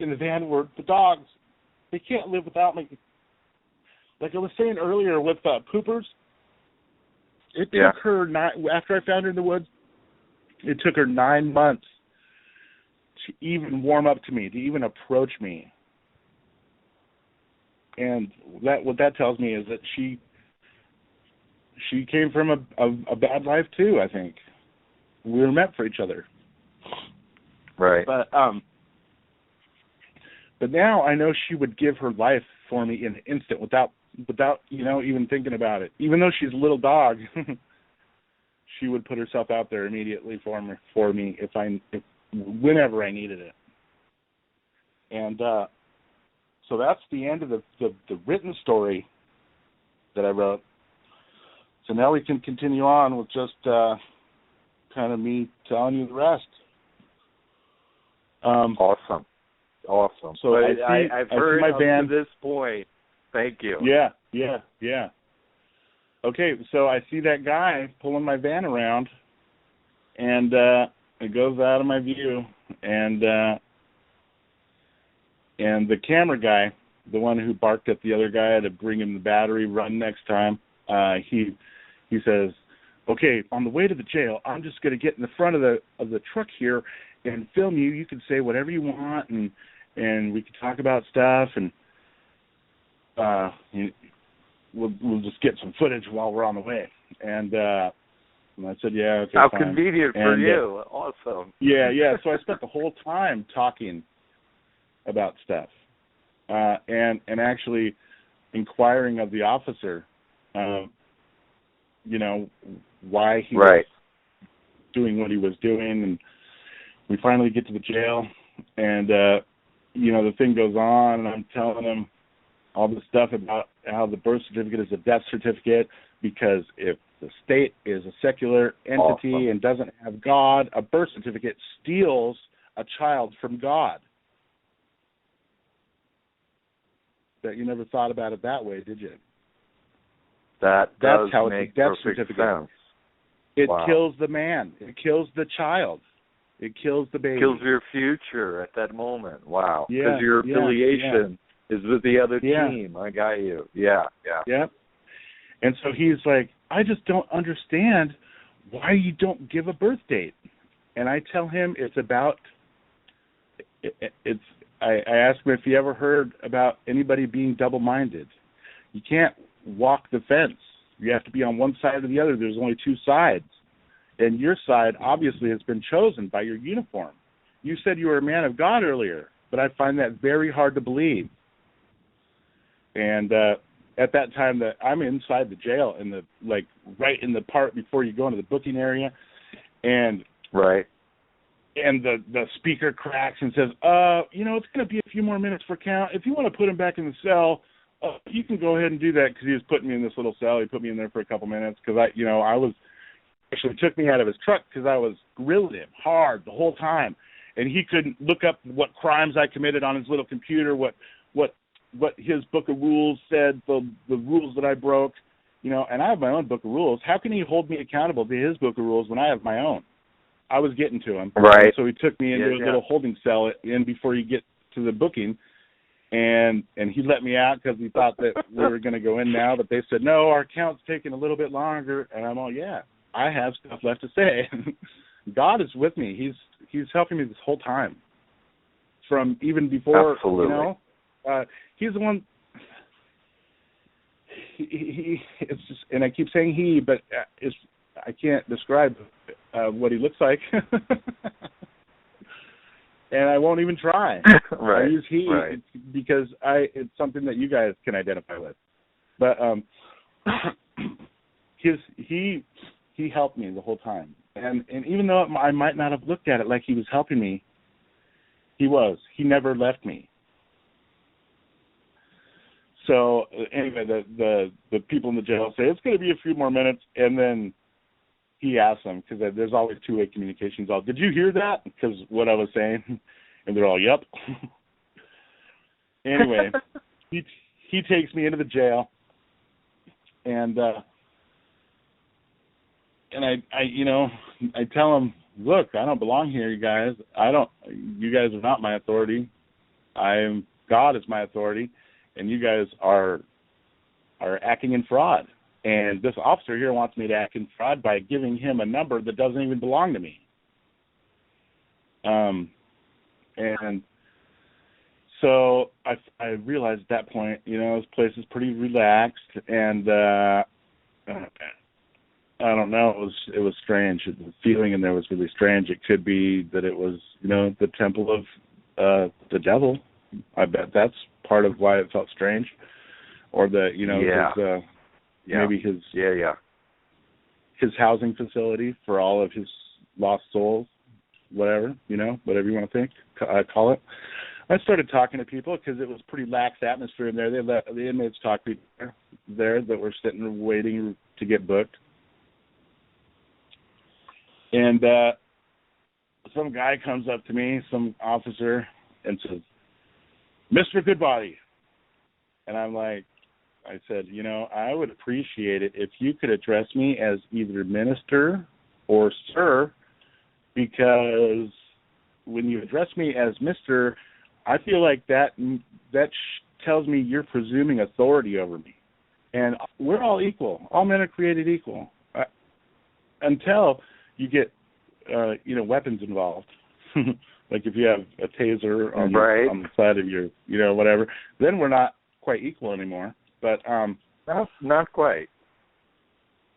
in the van were the dogs. They can't live without me. Like I was saying earlier with poopers, it took her after I found her in the woods, it took her 9 months to even warm up to me, to even approach me. And what that tells me is that she came from a bad life too, I think. We were meant for each other. Right. But now I know she would give her life for me in an instant without even thinking about it. Even though she's a little dog, she would put herself out there immediately for me whenever I needed it. And so that's the end of the written story that I wrote. So now we can continue on with just kind of me telling you the rest. Awesome. So I've heard my van up to this point. Thank you. Yeah. Okay, so I see that guy pulling my van around, and it goes out of my view, and the camera guy, the one who barked at the other guy to bring him the battery run next time, he says, "Okay, on the way to the jail, I'm just going to get in the front of the truck here and film you. You can say whatever you want, and we can talk about stuff, and we'll just get some footage while we're on the way." And I said, "Yeah, okay." How fine. Convenient for you. Awesome. Yeah. So I spent the whole time talking about stuff, and actually inquiring of the officer, why he was doing what he was doing, and we finally get to the jail, and the thing goes on, and I'm telling him all this stuff about how the birth certificate is a death certificate, because if the state is a secular entity and doesn't have God, a birth certificate steals a child from God. That you never thought about it that way, did you? That's how it's a death certificate. Sense. It kills the man. It kills the child. It kills the baby. It kills your future at that moment. Wow. Yeah. Because your affiliation is with the other team. I got you. Yeah. And so he's like, "I just don't understand why you don't give a birth date." And I tell him it's about, I asked him if he ever heard about anybody being double-minded. You can't walk the fence. You have to be on one side or the other. There's only two sides. And your side obviously has been chosen by your uniform. You said you were a man of God earlier, but I find that very hard to believe. And at that time, that I'm inside the jail, right in the part before you go into the booking area, and and the speaker cracks and says, it's going to be a few more minutes for count. If you want to put him back in the cell, you can go ahead and do that, because he was putting me in this little cell. He put me in there for a couple minutes because I was actually took me out of his truck because I was grilling him hard the whole time, and he couldn't look up what crimes I committed on his little computer, what his book of rules said, the rules that I broke, and I have my own book of rules. How can he hold me accountable to his book of rules when I have my own? I was getting to him. Right. So he took me into a little holding cell before you get to the booking, and he let me out because he thought that we were going to go in now, but they said, no, our count's taking a little bit longer, and I'm all, yeah, I have stuff left to say. God is with me. He's helping me this whole time. From even before, Absolutely. He's the one. He it's just, and I keep saying he, but I can't describe what he looks like, and I won't even try. Right. I use he because it's something that you guys can identify with. But he helped me the whole time, and even though I might not have looked at it like he was helping me, he never left me. So anyway, the people in the jail say it's going to be a few more minutes, and then he asks them, because there's always two-way communications. Did you hear that? Because what I was saying, and they're all, yep. Anyway, he takes me into the jail, and I tell him, look, I don't belong here, you guys. You guys are not my authority. God is my authority. And you guys are acting in fraud. And this officer here wants me to act in fraud by giving him a number that doesn't even belong to me. And so I realized at that point, this place is pretty relaxed, and I don't know, it was strange. The feeling in there was really strange. It could be that it was, the temple of the devil. I bet that's part of why it felt strange, or that maybe his housing facility for all of his lost souls, whatever you want to think, call it. I started talking to people because it was a pretty lax atmosphere in there. They let the inmates talk to people there that were sitting waiting to get booked, and some guy comes up to me, some officer, and says, Mr. Goodbody. And I said, I would appreciate it if you could address me as either minister or sir, because when you address me as Mr., I feel like that tells me you're presuming authority over me. And we're all equal. All men are created equal. Until you get, weapons involved. Like if you have a taser on the side of your, whatever, then we're not quite equal anymore. But not quite.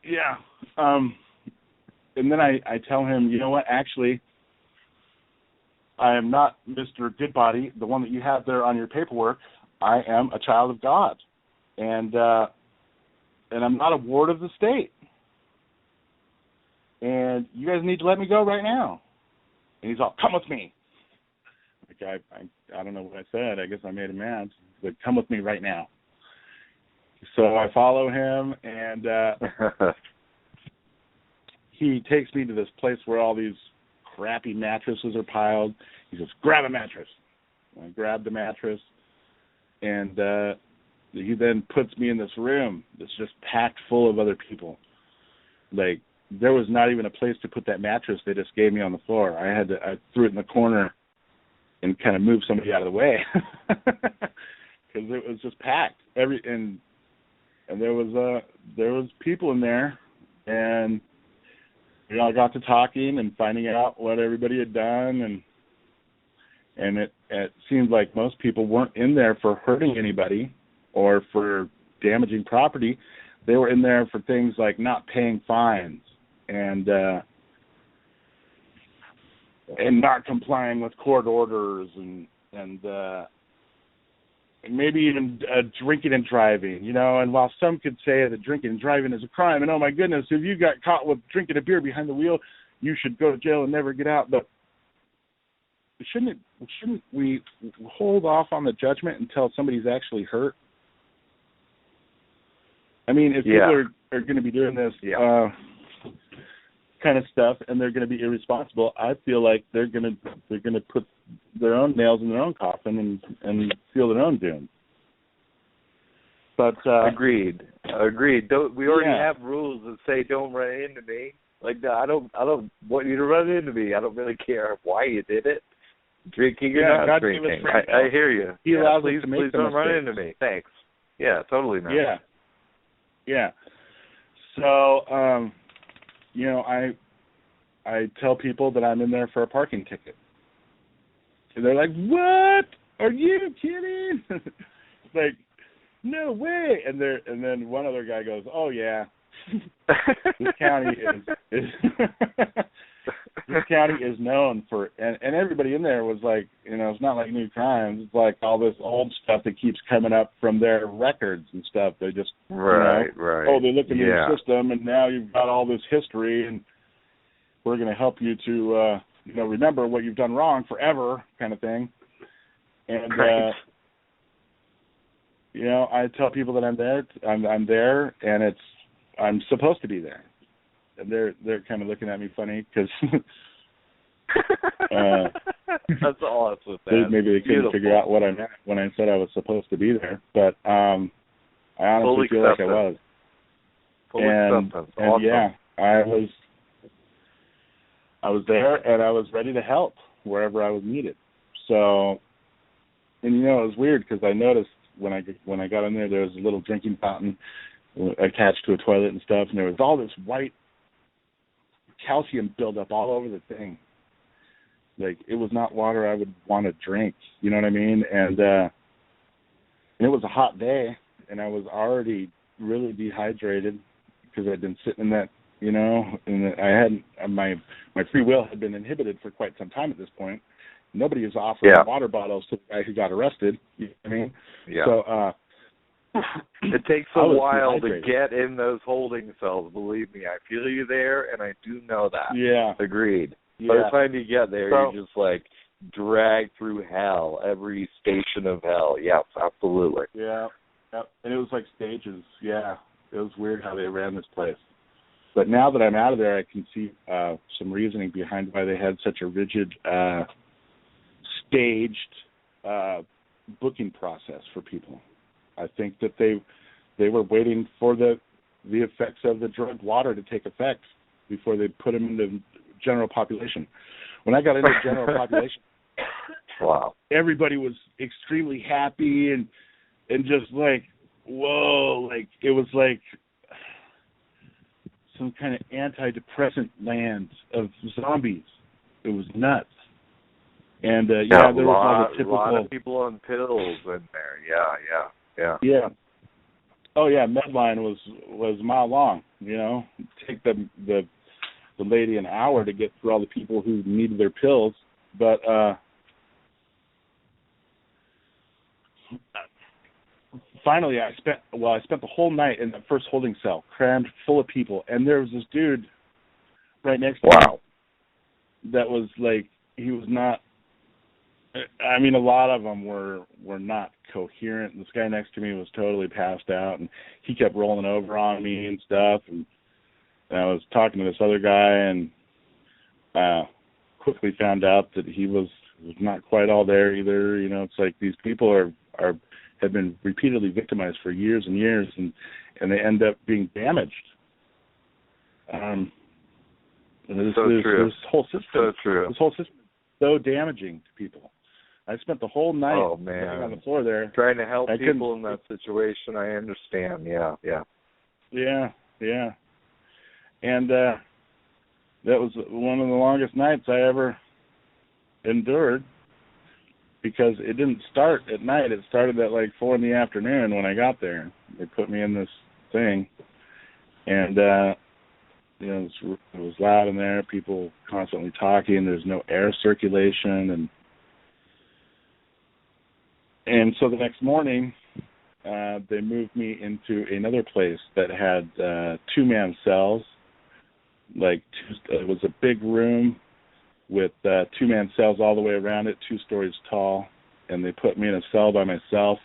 Yeah. And then I tell him, you know what? Actually, I am not Mr. Goodbody, the one that you have there on your paperwork. I am a child of God, and I'm not a ward of the state. And you guys need to let me go right now. And he's all, come with me. Like I don't know what I said. I guess I made him mad. He's like, come with me right now. So I follow him, and he takes me to this place where all these crappy mattresses are piled. He says, grab a mattress. I grabbed the mattress, and he then puts me in this room that's just packed full of other people. Like, there was not even a place to put that mattress. They just gave me on the floor. I threw it in the corner and kind of moved somebody out of the way because it was just packed. And there was people in there, and I got to talking and finding out what everybody had done, and it seemed like most people weren't in there for hurting anybody or for damaging property. They were in there for things like not paying fines and not complying with court orders and maybe even drinking and driving, and while some could say that drinking and driving is a crime, and oh my goodness, if you got caught with drinking a beer behind the wheel, you should go to jail and never get out. But shouldn't we hold off on the judgment until somebody's actually hurt? I mean, if people are going to be doing this kind of stuff and they're going to be irresponsible, I feel like they're going to put their own nails in their own coffin and feel their own doom. But agreed. Agreed. We already have rules that say don't run into me. Like, I don't want you to run into me. I don't really care why you did it. Drinking or not drinking. I hear you. He allows please, us to make please don't run into me. Thanks. Yeah, totally not. Yeah. So, I tell people that I'm in there for a parking ticket. And they're like, what? Are you kidding? Like, no way. And then one other guy goes, oh, yeah. This county is this county is known for, and everybody in there was like, it's not like new crimes. It's like all this old stuff that keeps coming up from their records and stuff. They just, right. Oh, they look into your system, and now you've got all this history, and we're going to help you to, remember what you've done wrong forever, kind of thing. And I tell people that I'm there. I'm there, and I'm supposed to be there. And they're kind of looking at me funny because that's awesome. Maybe they couldn't figure out what I meant when I said I was supposed to be there, but I honestly feel like I was. And yeah, I was there, and I was ready to help wherever I was needed. So, and it was weird because I noticed when I got in there was a little drinking fountain attached to a toilet and stuff, and there was all this white calcium buildup all over the thing. Like, it was not water I would want to drink, you know what I mean? And it was a hot day, and I was already really dehydrated because I'd been sitting in that, and I hadn't, my free will had been inhibited for quite some time at this point. Nobody was offering water bottles to the guy who got arrested, you know what I mean? Yeah. So, it takes a while to get in those holding cells, believe me. I feel you there, and I do know that. Yeah. Agreed. Yeah. By the time you get there, you're just like dragged through hell, every station of hell. Yes, absolutely. Yeah. Yep. And it was like stages. Yeah. It was weird how they ran this place. But now that I'm out of there, I can see some reasoning behind why they had such a rigid, staged booking process for people. I think that they were waiting for the effects of the drug water to take effect before they put them in the general population. When I got into the general population, wow, everybody was extremely happy and just like, whoa, like it was like some kind of antidepressant land of zombies. It was nuts. And there was all the typical. A lot of people on pills in there. Yeah. Yeah. Oh yeah, Medline was a mile long. Take the lady an hour to get through all the people who needed their pills, but finally I spent the whole night in the first holding cell, crammed full of people, and there was this dude right next to me that was like, he was not. I mean, a lot of them were not coherent. This guy next to me was totally passed out, and he kept rolling over on me and stuff. And I was talking to this other guy, and quickly found out that he was not quite all there either. It's like these people have been repeatedly victimized for years and years, and they end up being damaged. This whole system is so damaging to people. I spent the whole night on the floor there trying to help people in that situation. I understand. Yeah. Yeah. And that was one of the longest nights I ever endured, because it didn't start at night. It started at like 4 p.m. when I got there. They put me in this thing, and it was loud in there. People constantly talking. There's no air circulation, and so the next morning, they moved me into another place that had 2-man cells. It was a big room with 2-man cells all the way around it, 2 stories tall, and they put me in a cell by myself.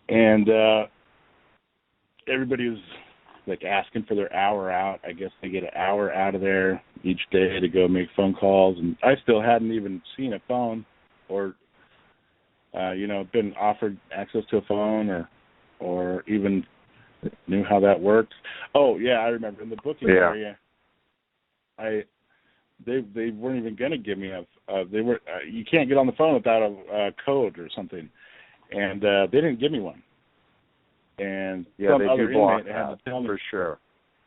And everybody was like asking for their hour out. I guess they get an hour out of there each day to go make phone calls, and I still hadn't even seen a phone or been offered access to a phone or even knew how that worked. Oh yeah, I remember in the booking area, they weren't even going to give me you can't get on the phone without a code or something, and they didn't give me one. And some other inmate had to tell me, for sure.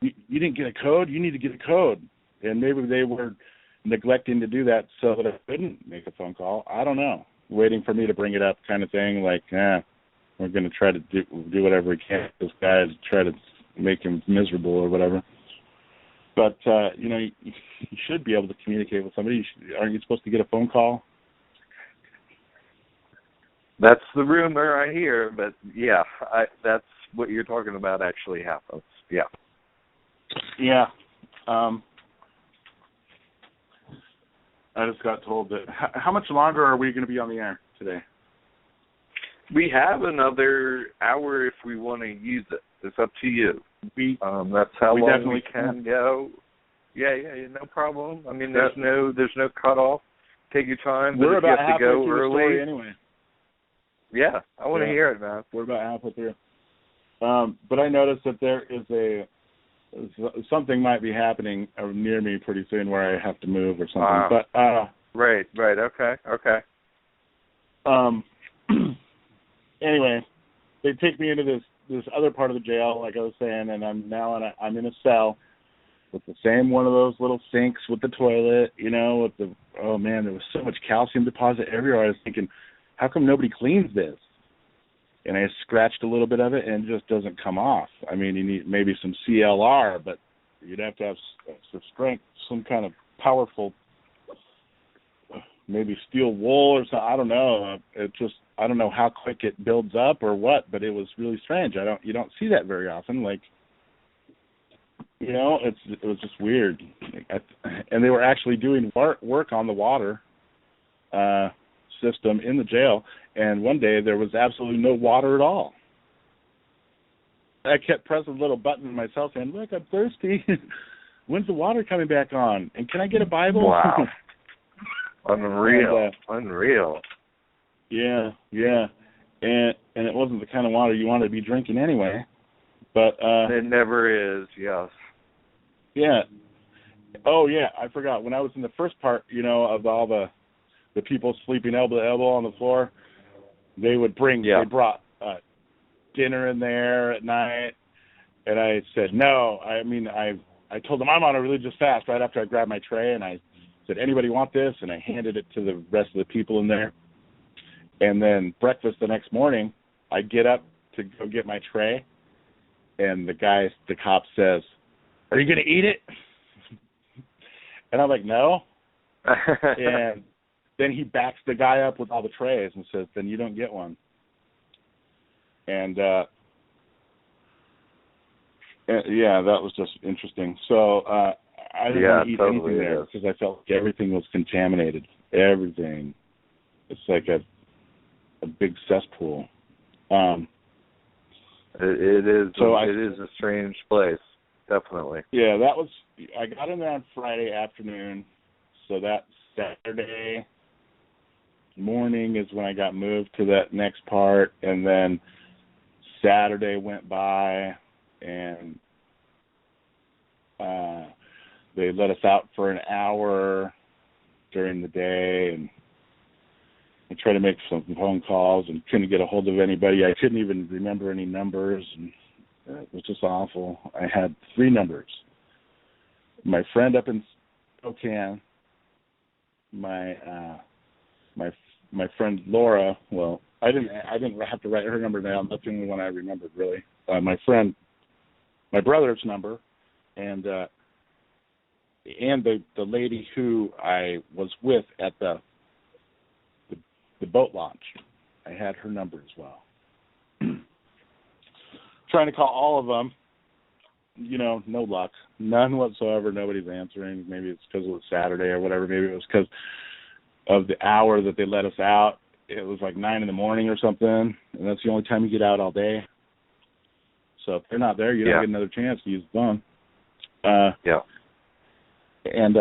You didn't get a code? You need to get a code. And maybe they were neglecting to do that so that I couldn't make a phone call. I don't know. Waiting for me to bring it up kind of thing, like, we're going to try to do whatever we can with this guy to try to make him miserable or whatever. But, you should be able to communicate with somebody. Aren't you supposed to get a phone call? That's the rumor I hear, but yeah, that's what you're talking about actually happens. Yeah. Yeah. I just got told that. How much longer are we going to be on the air today? We have another hour if we want to use it. It's up to you. That's how long we can go. Yeah, no problem. I mean, there's no cutoff. Take your time. We're but if about you have to halfway go through early, the story anyway. Yeah, I want to hear it, man. We're about halfway through. But I noticed that there is something might be happening near me pretty soon where I have to move or something. But right, okay. Anyway, they take me into this other part of the jail, like I was saying, and I'm in a cell with the same one of those little sinks with the toilet, oh man, there was so much calcium deposit everywhere. I was thinking, how come nobody cleans this? And I scratched a little bit of it, and it just doesn't come off. I mean, you need maybe some CLR, but you'd have to have some strength, some kind of powerful, maybe steel wool or something. I don't know. I don't know how quick it builds up or what, but it was really strange. You don't see that very often. Like, it was just weird. And they were actually doing work on the water system in the jail, and one day there was absolutely no water at all. I kept pressing a little button in myself saying, look, I'm thirsty. When's the water coming back on? And can I get a Bible? Wow. Unreal. Yeah. And it wasn't the kind of water you wanted to be drinking anyway. But it never is, yes. Yeah. Oh, yeah, I forgot. When I was in the first part, of all the people sleeping elbow to elbow on the floor, they brought dinner in there at night, and I said no. I told them I'm on a religious fast right after I grabbed my tray, and I said, anybody want this? And I handed it to the rest of the people in there. And then breakfast the next morning, I get up to go get my tray, and the cop says, are you going to eat it? And I'm like, no. And then he backs the guy up with all the trays and says, then you don't get one. And, that was just interesting. So I didn't want to eat anything there because I felt like everything was contaminated. Everything. It's like a big cesspool. It is a strange place, definitely. Yeah, I got in there on Friday afternoon, so that Saturday morning is when I got moved to that next part, and then Saturday went by, and they let us out for an hour during the day, and I tried to make some phone calls and couldn't get a hold of anybody. I couldn't even remember any numbers, and it was just awful. I had 3 numbers. My friend up in Spokane, my friend Laura. Well, I didn't have to write her number down. That's the only one I remembered really. My brother's number, and the lady who I was with at the boat launch. I had her number as well. Trying to call all of them, no luck, none whatsoever. Nobody's answering. Maybe it's because it was Saturday or whatever. Maybe it was because of the hour that they let us out. It was like 9 a.m. or something, and that's the only time you get out all day. So if they're not there, you don't get another chance to use the phone. And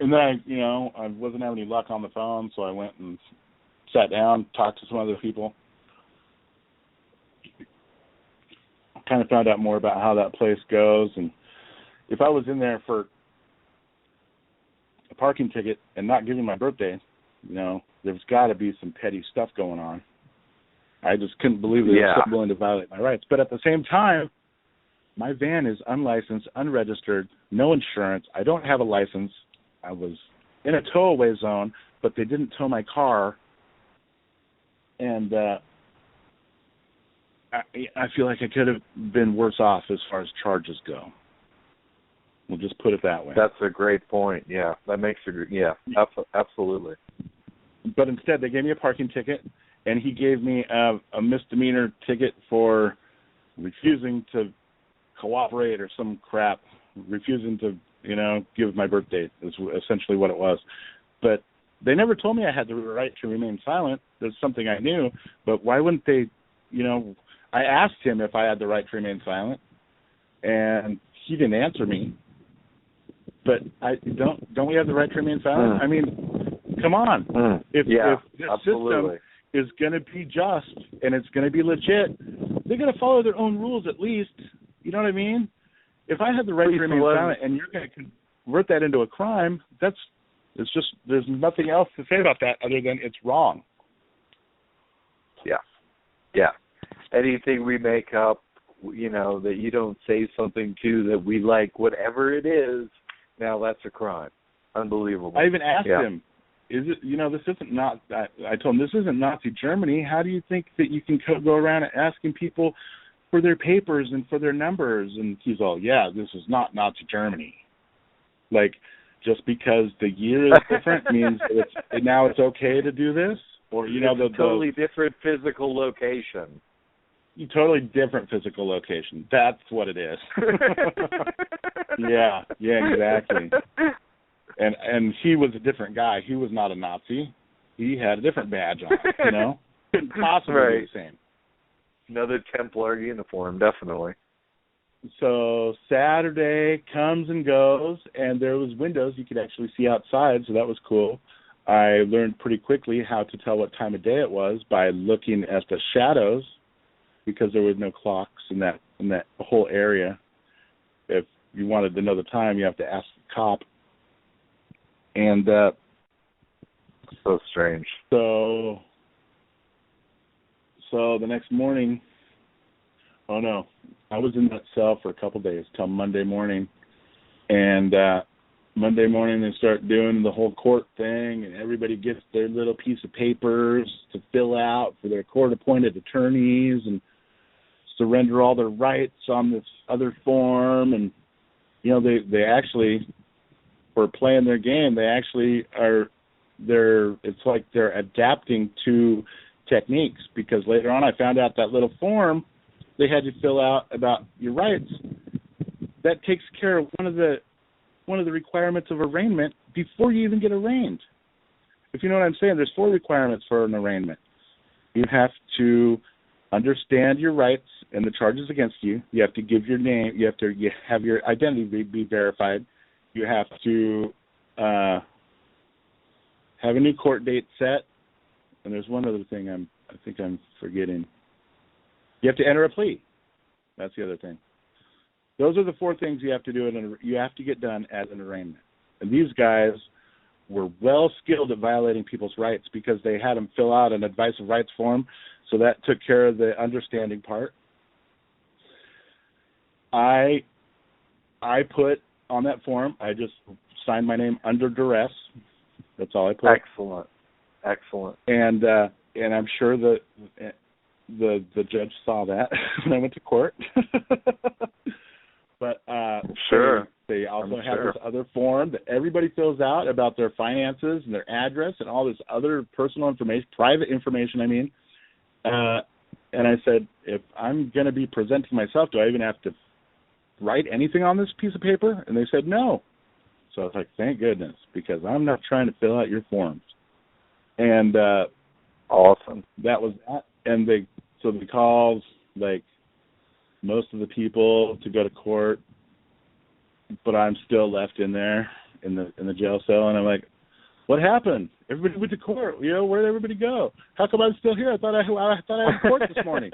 And then I wasn't having any luck on the phone, so I went and sat down, talked to some other people. Kind of found out more about how that place goes, and if I was in there for a parking ticket and not giving my birthday, there's got to be some petty stuff going on. I just couldn't believe they were so willing to violate my rights. But at the same time, my van is unlicensed, unregistered, no insurance. I don't have a license. I was in a tow-away zone, but they didn't tow my car. And I feel like I could have been worse off as far as charges go. We'll just put it that way. That's a great point. Yeah, that makes it. Yeah, absolutely. But instead, they gave me a parking ticket, and he gave me a misdemeanor ticket for refusing to cooperate or some crap, refusing to, give my birth date is essentially what it was. But they never told me I had the right to remain silent. There's something I knew, but why wouldn't they, I asked him if I had the right to remain silent, and he didn't answer me. But don't we have the right to remain silent? I mean, come on. If this absolutely. system is going to be just and it's going to be legit, they're going to follow their own rules at least. You know what I mean? If I had the right to remain silent and you're going to convert that into a crime, there's nothing else to say about that other than it's wrong. Yeah. Anything we make up, that you don't say something to that we like, whatever it is, now that's a crime. Unbelievable. I even asked him, is it, this isn't I told him, this isn't Nazi Germany. How do you think that you can go around asking people for their papers and for their numbers? And he's all, this is not Nazi Germany. Like, just because the year is different means that now it's okay to do this? Or, it's a totally different physical location. Totally different physical location. That's what it is. Yeah, exactly. And he was a different guy. He was not a Nazi. He had a different badge on, Couldn't possibly be the same. Another Templar uniform, definitely. So Saturday comes and goes, and there was windows you could actually see outside, so that was cool. I learned pretty quickly how to tell what time of day it was by looking at the shadows, because there was no clocks in that whole area. If you wanted to know the time, you have to ask the cop. And so strange. So the next morning, I was in that cell for a couple days till Monday morning. And Monday morning they start doing the whole court thing, and everybody gets their little piece of papers to fill out for their court-appointed attorneys and surrender all their rights on this other form. And they actually, for playing their game, they actually it's like they're adapting to techniques, because later on I found out that little form they had to fill out about your rights, that takes care of one of the requirements of arraignment before you even get arraigned. If you know what I'm saying, there's 4 requirements for an arraignment. You have to understand your rights and the charges against you. You have to give your name. You have your identity be verified. You have to have a new court date set. And there's one other thing I think I'm forgetting. You have to enter a plea. That's the other thing. Those are the 4 things you have to do. You have to get done at an arraignment. And these guys were well skilled at violating people's rights, because they had them fill out an advice of rights form. So that took care of the understanding part. I put on that form, I just signed my name under duress. That's all I put. Excellent. And I'm sure the judge saw that when I went to court. But sure. They also have this other form that everybody fills out about their finances and their address and all this other personal information, private information, I mean. And I said, if I'm going to be presenting myself, do I even have to write anything on this piece of paper? And they said no. So I was like, thank goodness, because I'm not trying to fill out your forms. And awesome. That was that. And they called like most of the people to go to court, but I'm still left in there. in the jail cell, and I'm like, what happened? Everybody went to court. Where did everybody go? How come I'm still here? I thought I had court this morning.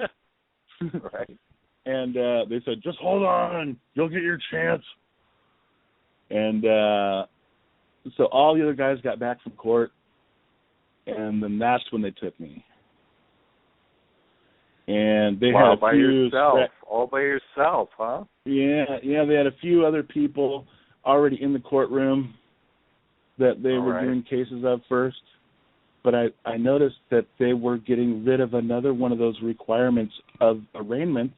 Right. And they said, just hold on. You'll get your chance. And so all the other guys got back from court, and then that's when they took me. And they had a few all by yourself, huh? Yeah, they had a few other people already in the courtroom that they were doing cases of first. But I noticed that they were getting rid of another one of those requirements of arraignments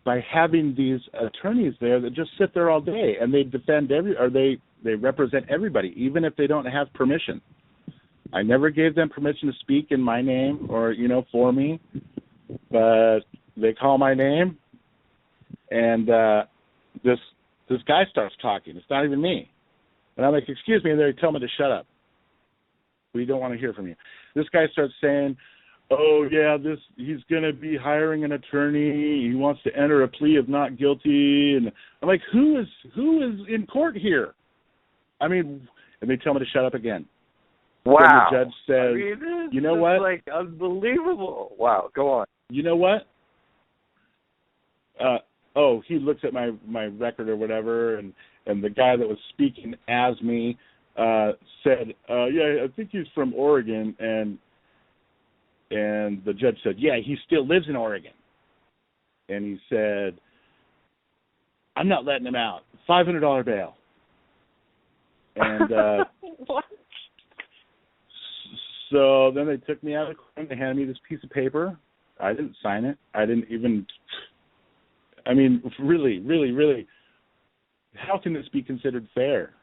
by having these attorneys there that just sit there all day, and they defend they represent everybody, even if they don't have permission. I never gave them permission to speak in my name or, for me, but they call my name, and this guy starts talking. It's not even me. And I'm like, excuse me, and they tell me to shut up. We don't want to hear from you. This guy starts saying, oh, yeah, he's going to be hiring an attorney. He wants to enter a plea of not guilty. And I'm like, who is in court here? I mean, and they tell me to shut up again. Wow. And the judge says, you know what? Like unbelievable. Wow, go on. You know what? He looks at my record or whatever, and the guy that was speaking as me said, I think he's from Oregon, and the judge said, yeah, he still lives in Oregon. And he said, I'm not letting him out. $500 bail. And what? So then they took me out of court and they handed me this piece of paper. I didn't sign it. I didn't even, really, really, really, how can this be considered fair?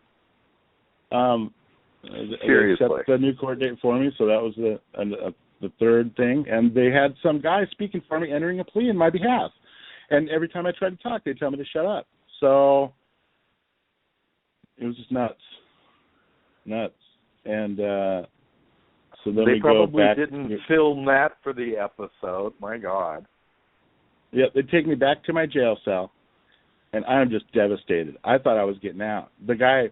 Seriously. They set the new court date for me, so that was the third thing. And they had some guy speaking for me, entering a plea in my behalf. And every time I tried to talk, they tell me to shut up. So it was just nuts. And so then they probably back. didn't film that for the episode. My God. Yeah, they take me back to my jail cell, and I'm just devastated. I thought I was getting out. The guy,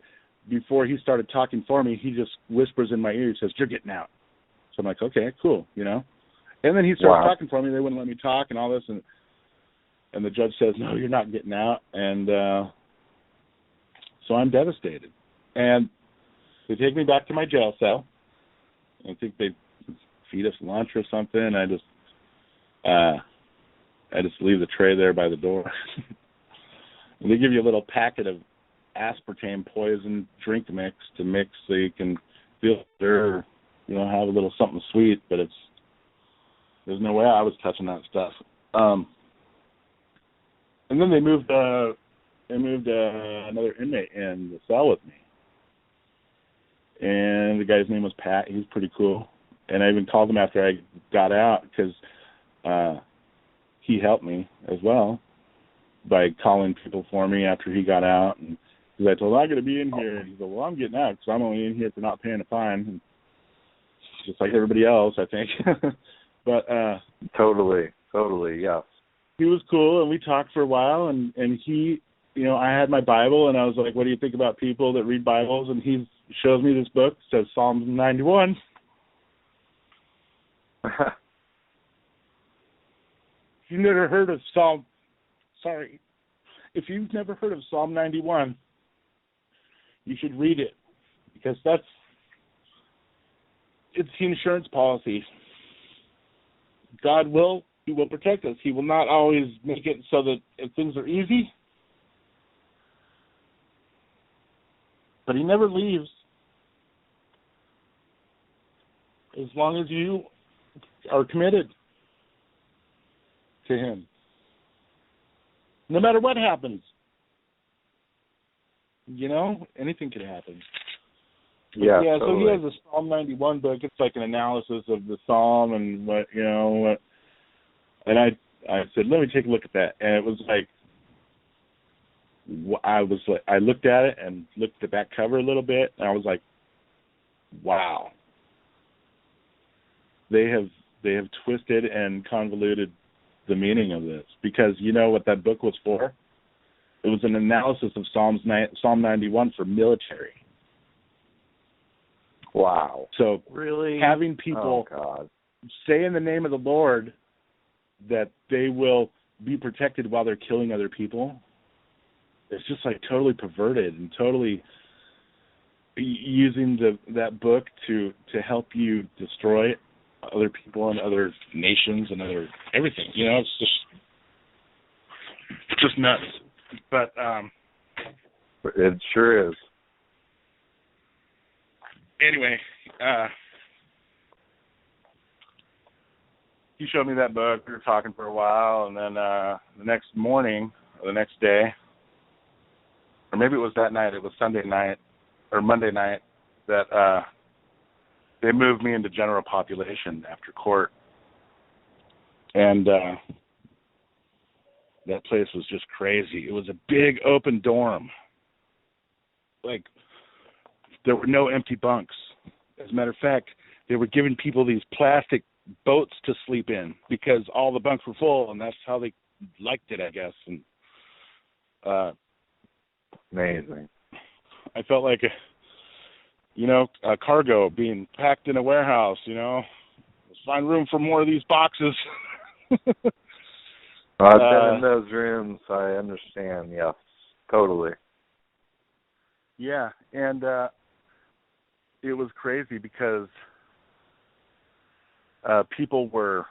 before he started talking for me, he just whispers in my ear. He says, "You're getting out." So I'm like, okay, cool, And then he starts talking for me. They wouldn't let me talk and all this, and the judge says, "No, you're not getting out." And so I'm devastated. And they take me back to my jail cell. I think they feed us lunch or something. I just leave the tray there by the door. And they give you a little packet of aspartame poison drink mix to mix so you can feel better, have a little something sweet. But there's no way I was touching that stuff. And then they moved another inmate in the cell with me. And the guy's name was Pat. He was pretty cool. And I even called him after I got out because he helped me as well by calling people for me after he got out. And because I told him, I'm going to be in here. And he said, well, I'm getting out because I'm only in here for not paying a fine. And just like everybody else, I think. But Totally, yes. He was cool, and we talked for a while. And he, I had my Bible, and I was like, what do you think about people that read Bibles? And he shows me this book. It says Psalm 91. If you've never heard of Psalm 91, you should read it because it's the insurance policy. He will protect us. He will not always make it so that if things are easy, but he never leaves as long as you are committed to him. No matter what happens. Anything could happen. Yeah, totally. So he has a Psalm 91 book. It's like an analysis of the Psalm and what. And I said, let me take a look at that. And it was like, I looked at it and looked at the back cover a little bit, and I was like, wow. They have twisted and convoluted the meaning of this, because you know what that book was for? It was an analysis of Psalm 91 for military. Wow. So really, having people say in the name of the Lord that they will be protected while they're killing other people, it's just like totally perverted and totally using that book to help you destroy other people and other nations and other everything. You know, it's just nuts. But it sure is. Anyway, he showed me that book. We were talking for a while, and then the next morning, or the next day, or maybe it was that night, it was Sunday night, or Monday night, that they moved me into general population after court. And that place was just crazy. It was a big open dorm. Like, there were no empty bunks. As a matter of fact, they were giving people these plastic boats to sleep in because all the bunks were full, and that's how they liked it, I guess. And amazing. I felt like a cargo being packed in a warehouse. Let's find room for more of these boxes. I've been in those rooms. I understand. Yes, totally. Yeah, and it was crazy because people were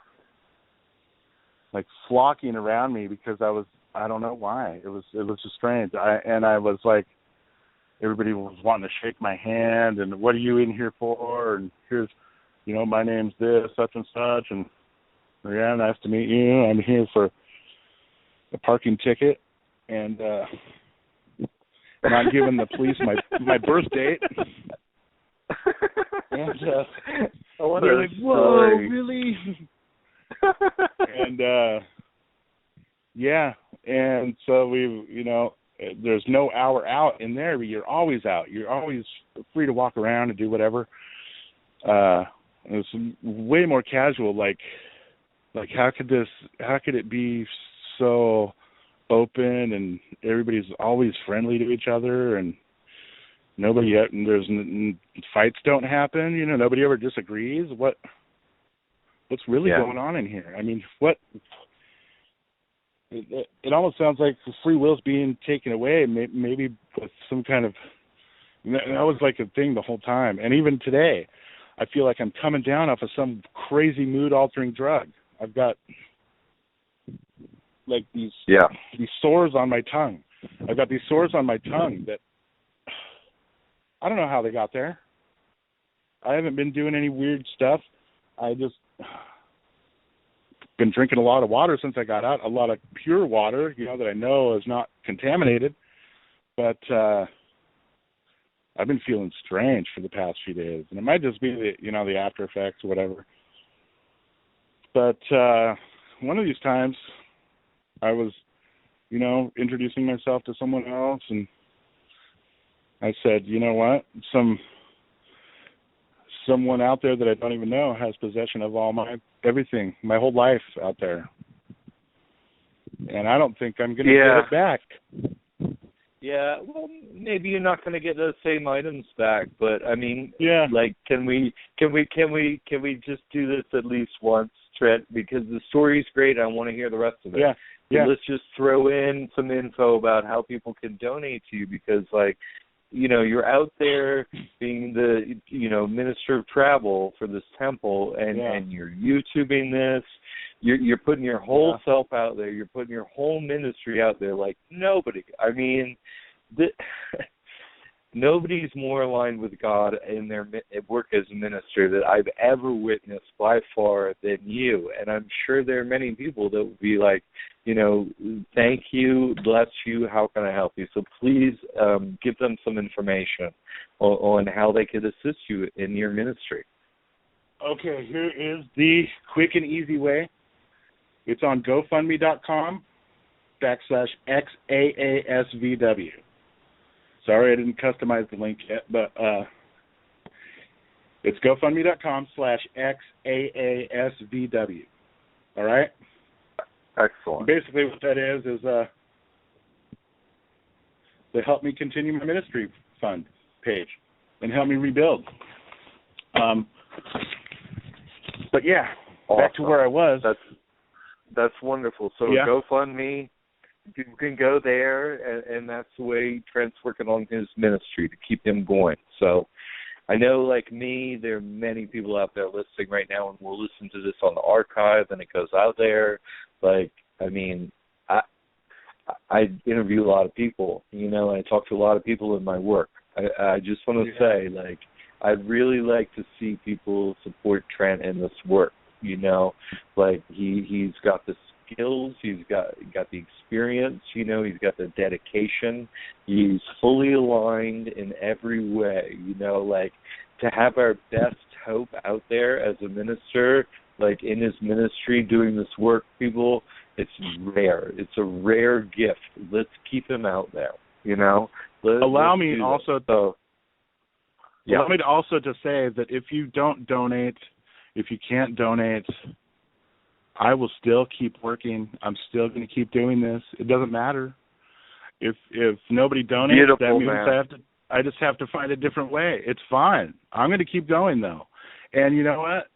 like flocking around me because I don't know why. It was just strange. I was like, everybody was wanting to shake my hand and what are you in here for? And here's, my name's this, such and such, and yeah, nice to meet you. I'm here for a parking ticket and not giving the police my birth date. And they're like, whoa, really? And yeah, and so there's no hour out in there, but you're always out. You're always free to walk around and do whatever. It was way more casual. Like how could it be so open and everybody's always friendly to each other and fights don't happen. Nobody ever disagrees. What's really going on in here? I mean, it almost sounds like free will's being taken away, maybe with some kind of, that was like a thing the whole time. And even today, I feel like I'm coming down off of some crazy mood-altering drug. I've got like these sores on my tongue. I've got these sores on my tongue that I don't know how they got there. I haven't been doing any weird stuff. I just been drinking a lot of water since I got out, a lot of pure water, that I know is not contaminated. But I've been feeling strange for the past few days, and it might just be the after effects or whatever. But one of these times, I was, introducing myself to someone else, and I said, you know what, someone out there that I don't even know has possession of all everything, my whole life out there. And I don't think I'm going to get it back. Yeah, well, maybe you're not going to get those same items back, but I mean, like, can we just do this at least once, Trent? Because the story's great. I want to hear the rest of it. Yeah. Let's just throw in some info about how people can donate to you because, like, you're out there being the, minister of travel for this temple, and you're YouTubing this. You're putting your whole self out there. You're putting your whole ministry out there like nobody. I mean, nobody's more aligned with God in their work as a minister that I've ever witnessed by far than you. And I'm sure there are many people that would be like, thank you, bless you, how can I help you? So please give them some information on how they could assist you in your ministry. Okay, here is the quick and easy way. It's on GoFundMe.com/XAASVW. Sorry, I didn't customize the link yet, but it's GoFundMe.com/XAASVW. All right? Excellent. Basically what that is that helped me continue my ministry fund page and help me rebuild. But yeah, awesome. Back to where I was. That's wonderful. So yeah. GoFundMe, people can go there, and that's the way Trent's working on his ministry to keep him going. So I know, like me, there are many people out there listening right now, and we'll listen to this on the archive, and it goes out there. Like, I mean, I interview a lot of people, and I talk to a lot of people in my work. I just want to say, like, I'd really like to see people support Trent in this work. Like he's got the skills, he's got the experience, he's got the dedication, he's fully aligned in every way, like to have our best hope out there as a minister, like in his ministry doing this work, people, it's rare. It's a rare gift. Let's keep him out there, Allow me also to say that if you don't donate, if you can't donate, I will still keep working. I'm still going to keep doing this. It doesn't matter. If nobody donates, beautiful, that means I just have to find a different way. It's fine. I'm going to keep going though. And you know what?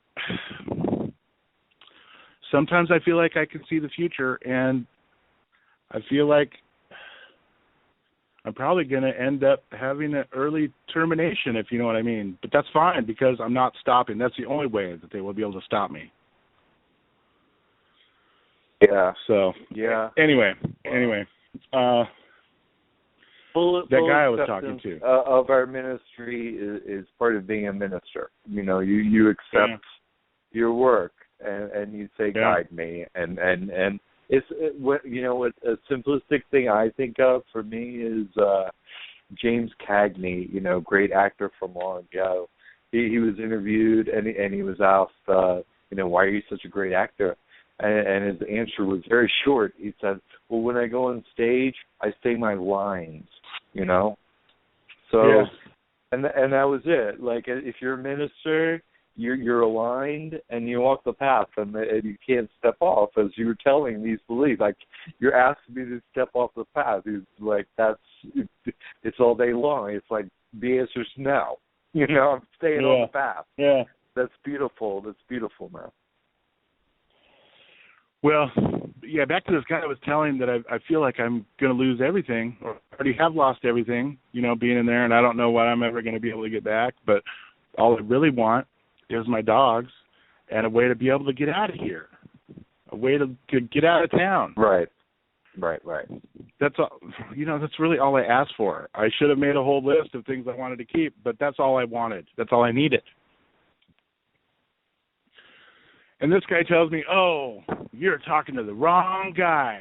Sometimes I feel like I can see the future, and I feel like I'm probably going to end up having an early termination, if you know what I mean. But that's fine because I'm not stopping. That's the only way that they will be able to stop me. Yeah. So, yeah. Anyway. That guy I was talking to. Of our ministry is part of being a minister. You accept your work and you say, guide me. And it's what a simplistic thing I think of for me is James Cagney, great actor from long ago. He was interviewed and he was asked, why are you such a great actor? And his answer was very short. He said, well, when I go on stage, I say my lines, So, and that was it. Like, if you're a minister, you're aligned and you walk the path, and you can't step off, as you were telling these beliefs. Like, you're asking me to step off the path. It's like, it's all day long. It's like, the answer's no. I'm staying on the path. Yeah. That's beautiful. That's beautiful, man. Well, back to this guy I was telling that I feel like I'm going to lose everything, or already have lost everything, being in there, and I don't know what I'm ever going to be able to get back, but all I really want is my dogs and a way to be able to get out of here, a way to get out of town. Right. That's all, that's really all I asked for. I should have made a whole list of things I wanted to keep, but that's all I wanted. That's all I needed. And this guy tells me, oh, you're talking to the wrong guy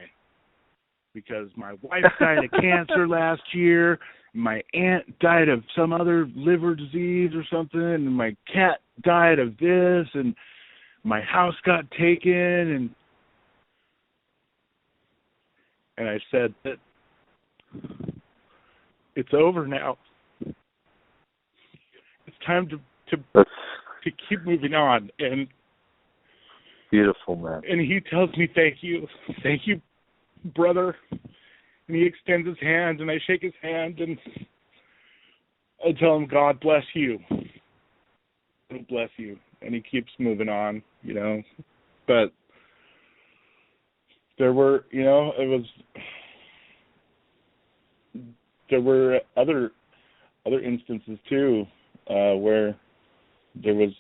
because my wife died of cancer last year, my aunt died of some other liver disease or something, and my cat died of this, and my house got taken, and I said that it's over now. It's time to keep moving on. And beautiful, man. And he tells me, thank you, brother. And he extends his hand, and I shake his hand, and I tell him, God bless you. God bless you. And he keeps moving on, But there were, there were other instances too, where there was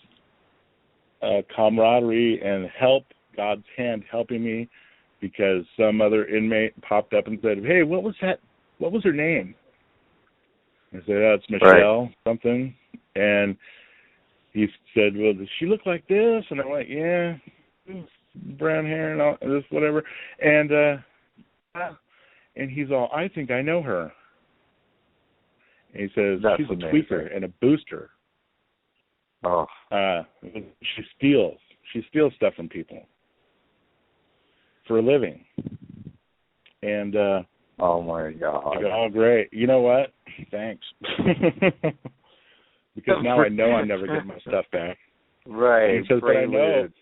camaraderie and help, God's hand helping me, because some other inmate popped up and said, hey, what was her name? I said, it's Michelle something. And he said, well, does she look like this? And I'm like, yeah, brown hair and all this, whatever. And he's all, I think I know her. And he says, she's a tweaker and a booster. Oh. She steals stuff from people for a living. And oh my God. I go, oh great. You know what? Thanks. Because now I know I'm never getting my stuff back. Right. And he says, but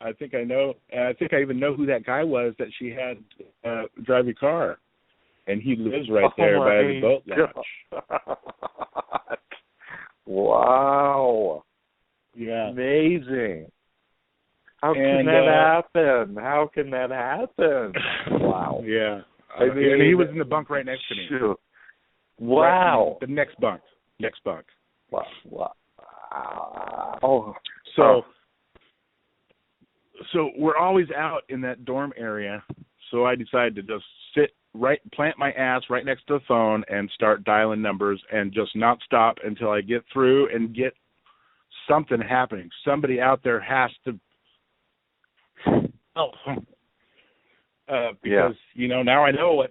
I think I know, and I think I even know who that guy was that she had drive your car. and he lives right there by the boat launch. Wow. Yeah. Amazing. How can that happen? How can that happen? Wow. Yeah. I mean, and he was in the bunk right next to me. Sure. Wow. Right, the next bunk. Wow. Oh. So we're always out in that dorm area. So I decided to just plant my ass right next to the phone and start dialing numbers and just not stop until I get through and get something happening. Somebody out there has to help. Because, now I know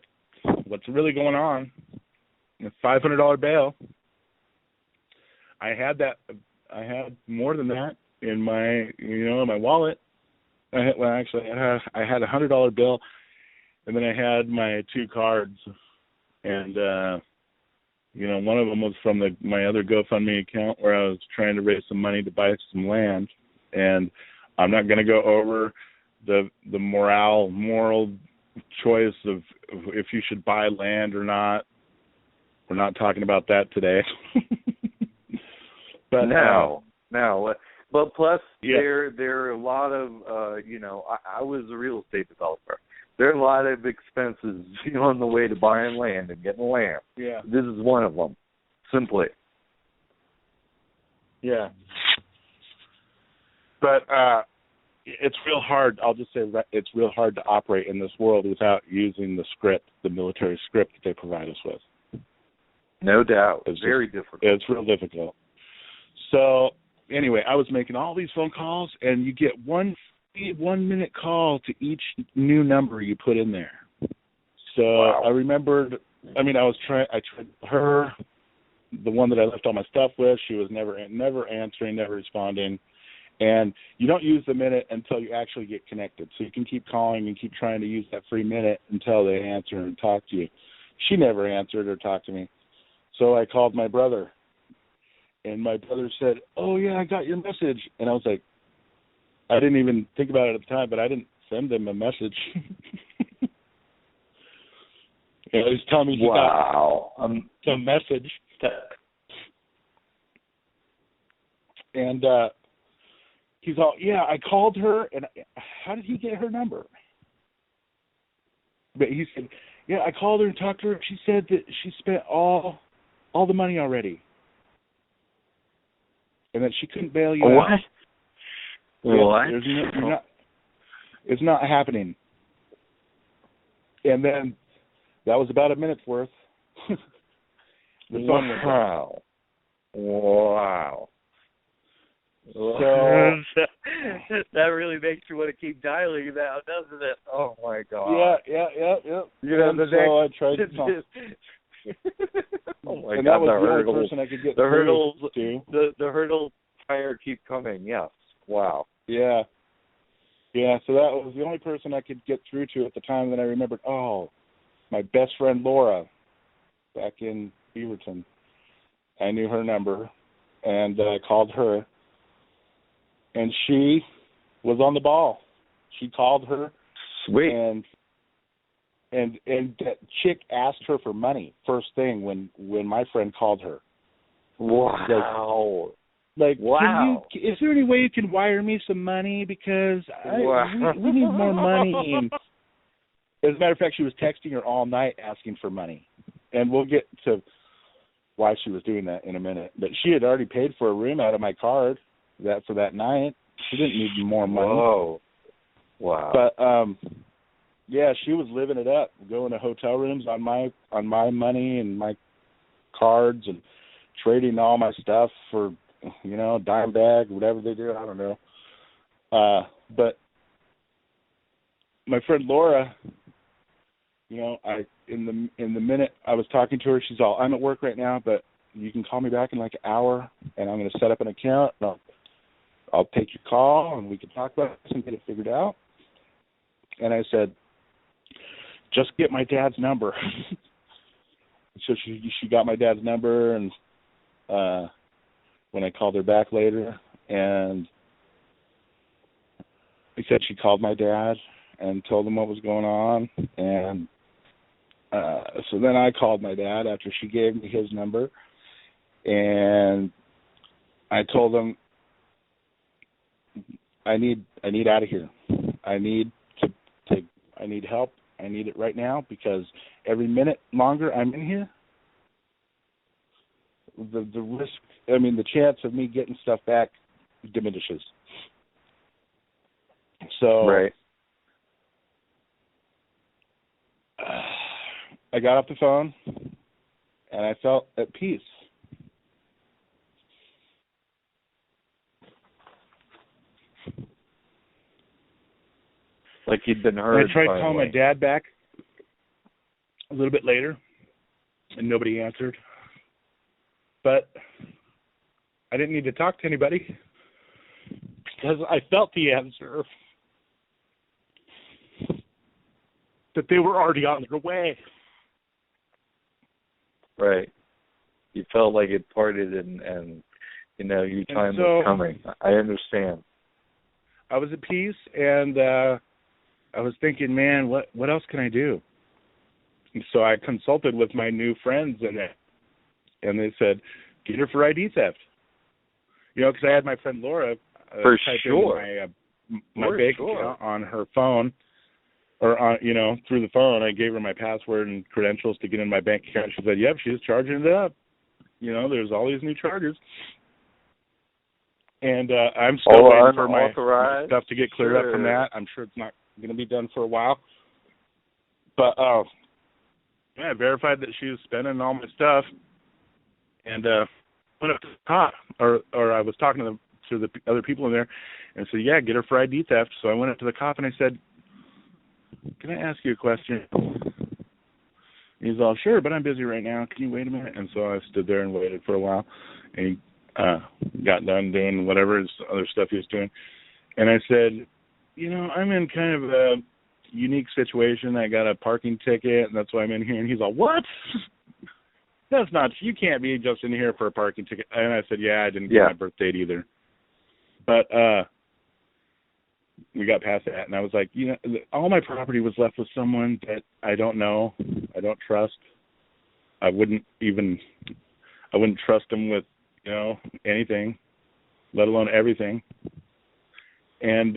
what's really going on. A $500 bail. I had more than that in my, in my wallet. I had a $100 bill, and then I had my 2 cards, and one of them was from my other GoFundMe account where I was trying to raise some money to buy some land, and I'm not going to go over the moral choice of if you should buy land or not. We're not talking about that today. But no. But plus, there are a lot of, I was a real estate developer. There are a lot of expenses on the way to buying land and getting land. Yeah. This is one of them, simply. Yeah. But it's real hard. I'll just say that it's real hard to operate in this world without using the military script that they provide us with. No doubt. It's very difficult. It's real difficult. So anyway, I was making all these phone calls, and you get 1 minute call to each new number you put in there. So wow. I remembered. I tried her, the one that I left all my stuff with. She was never answering, never responding. And you don't use the minute until you actually get connected. So you can keep calling and keep trying to use that free minute until they answer and talk to you. She never answered or talked to me. So I called my brother. And my brother said, "Oh, yeah, I got your message." And I was like, I didn't even think about it at the time, but I didn't send him a message. He was telling me he got some message. And he's all, "Yeah, I called her, and how did he get her number?" But he said, "Yeah, I called her and talked to her. She said that she spent all the money already. And that she couldn't bail you out." What? It's not happening. And then that was about a minute's worth. The phone went off. Wow. So that really makes you want to keep dialing now, doesn't it? Oh my God. Yeah. I tried to talk. Oh my and God, that was the only person I could get through to. The hurdles fire keep coming. Yes. Wow. Yeah. So that was the only person I could get through to at the time. That I remembered. Oh, my best friend Laura, back in Beaverton. I knew her number, and I called her, and she was on the ball. She called her. Sweet. And that chick asked her for money first thing when my friend called her. Wow. Wow. Is there any way you can wire me some money, because we need more money? And as a matter of fact, she was texting her all night asking for money. And we'll get to why she was doing that in a minute. But she had already paid for a room out of my card for that night. She didn't need more money. Whoa. Wow. But yeah, she was living it up, going to hotel rooms on my money and my cards, and trading all my stuff for, dime bag, whatever they do, I don't know. But my friend Laura, in the minute I was talking to her, she's all, "I'm at work right now, but you can call me back in like an hour, and I'm going to set up an account, and I'll take your call, and we can talk about this and get it figured out." And I said, "Just get my dad's number." So she got my dad's number, and when I called her back later, and I said she called my dad and told him what was going on, and So then I called my dad after she gave me his number, and I told him, I need out of here. I need help. I need it right now, because every minute longer I'm in here, the risk, the chance of me getting stuff back diminishes. So right. I got off the phone, and I felt at peace. Like you'd been heard. And I tried calling my dad back a little bit later, and nobody answered. But I didn't need to talk to anybody, because I felt the answer, that they were already on their way. Right. You felt like it parted, and your time was coming. I understand. I was at peace, and I was thinking, man, what else can I do? And so I consulted with my new friends, and they said, get her for ID theft. Because I had my friend Laura type in my bank account on her phone, or on, through the phone. I gave her my password and credentials to get in my bank account. She said, yep, she's charging it up. There's all these new charges. And I'm still waiting for my stuff to get cleared up from that. I'm sure it's not going to be done for a while. But I verified that she was spending all my stuff, and went up to the cop, or I was talking to the other people in there, and said, yeah, get her for ID theft. So I went up to the cop and I said, can I ask you a question? He's all, sure, but I'm busy right now. Can you wait a minute? And so I stood there and waited for a while, and he got done doing whatever his other stuff he was doing. And I said, I'm in kind of a unique situation. I got a parking ticket, and that's why I'm in here. And he's all, what? That's not, you can't be just in here for a parking ticket. And I said, yeah, I didn't get my birth date either. But we got past that, and I was like, all my property was left with someone that I don't know, I don't trust. I wouldn't trust them with, anything, let alone everything. And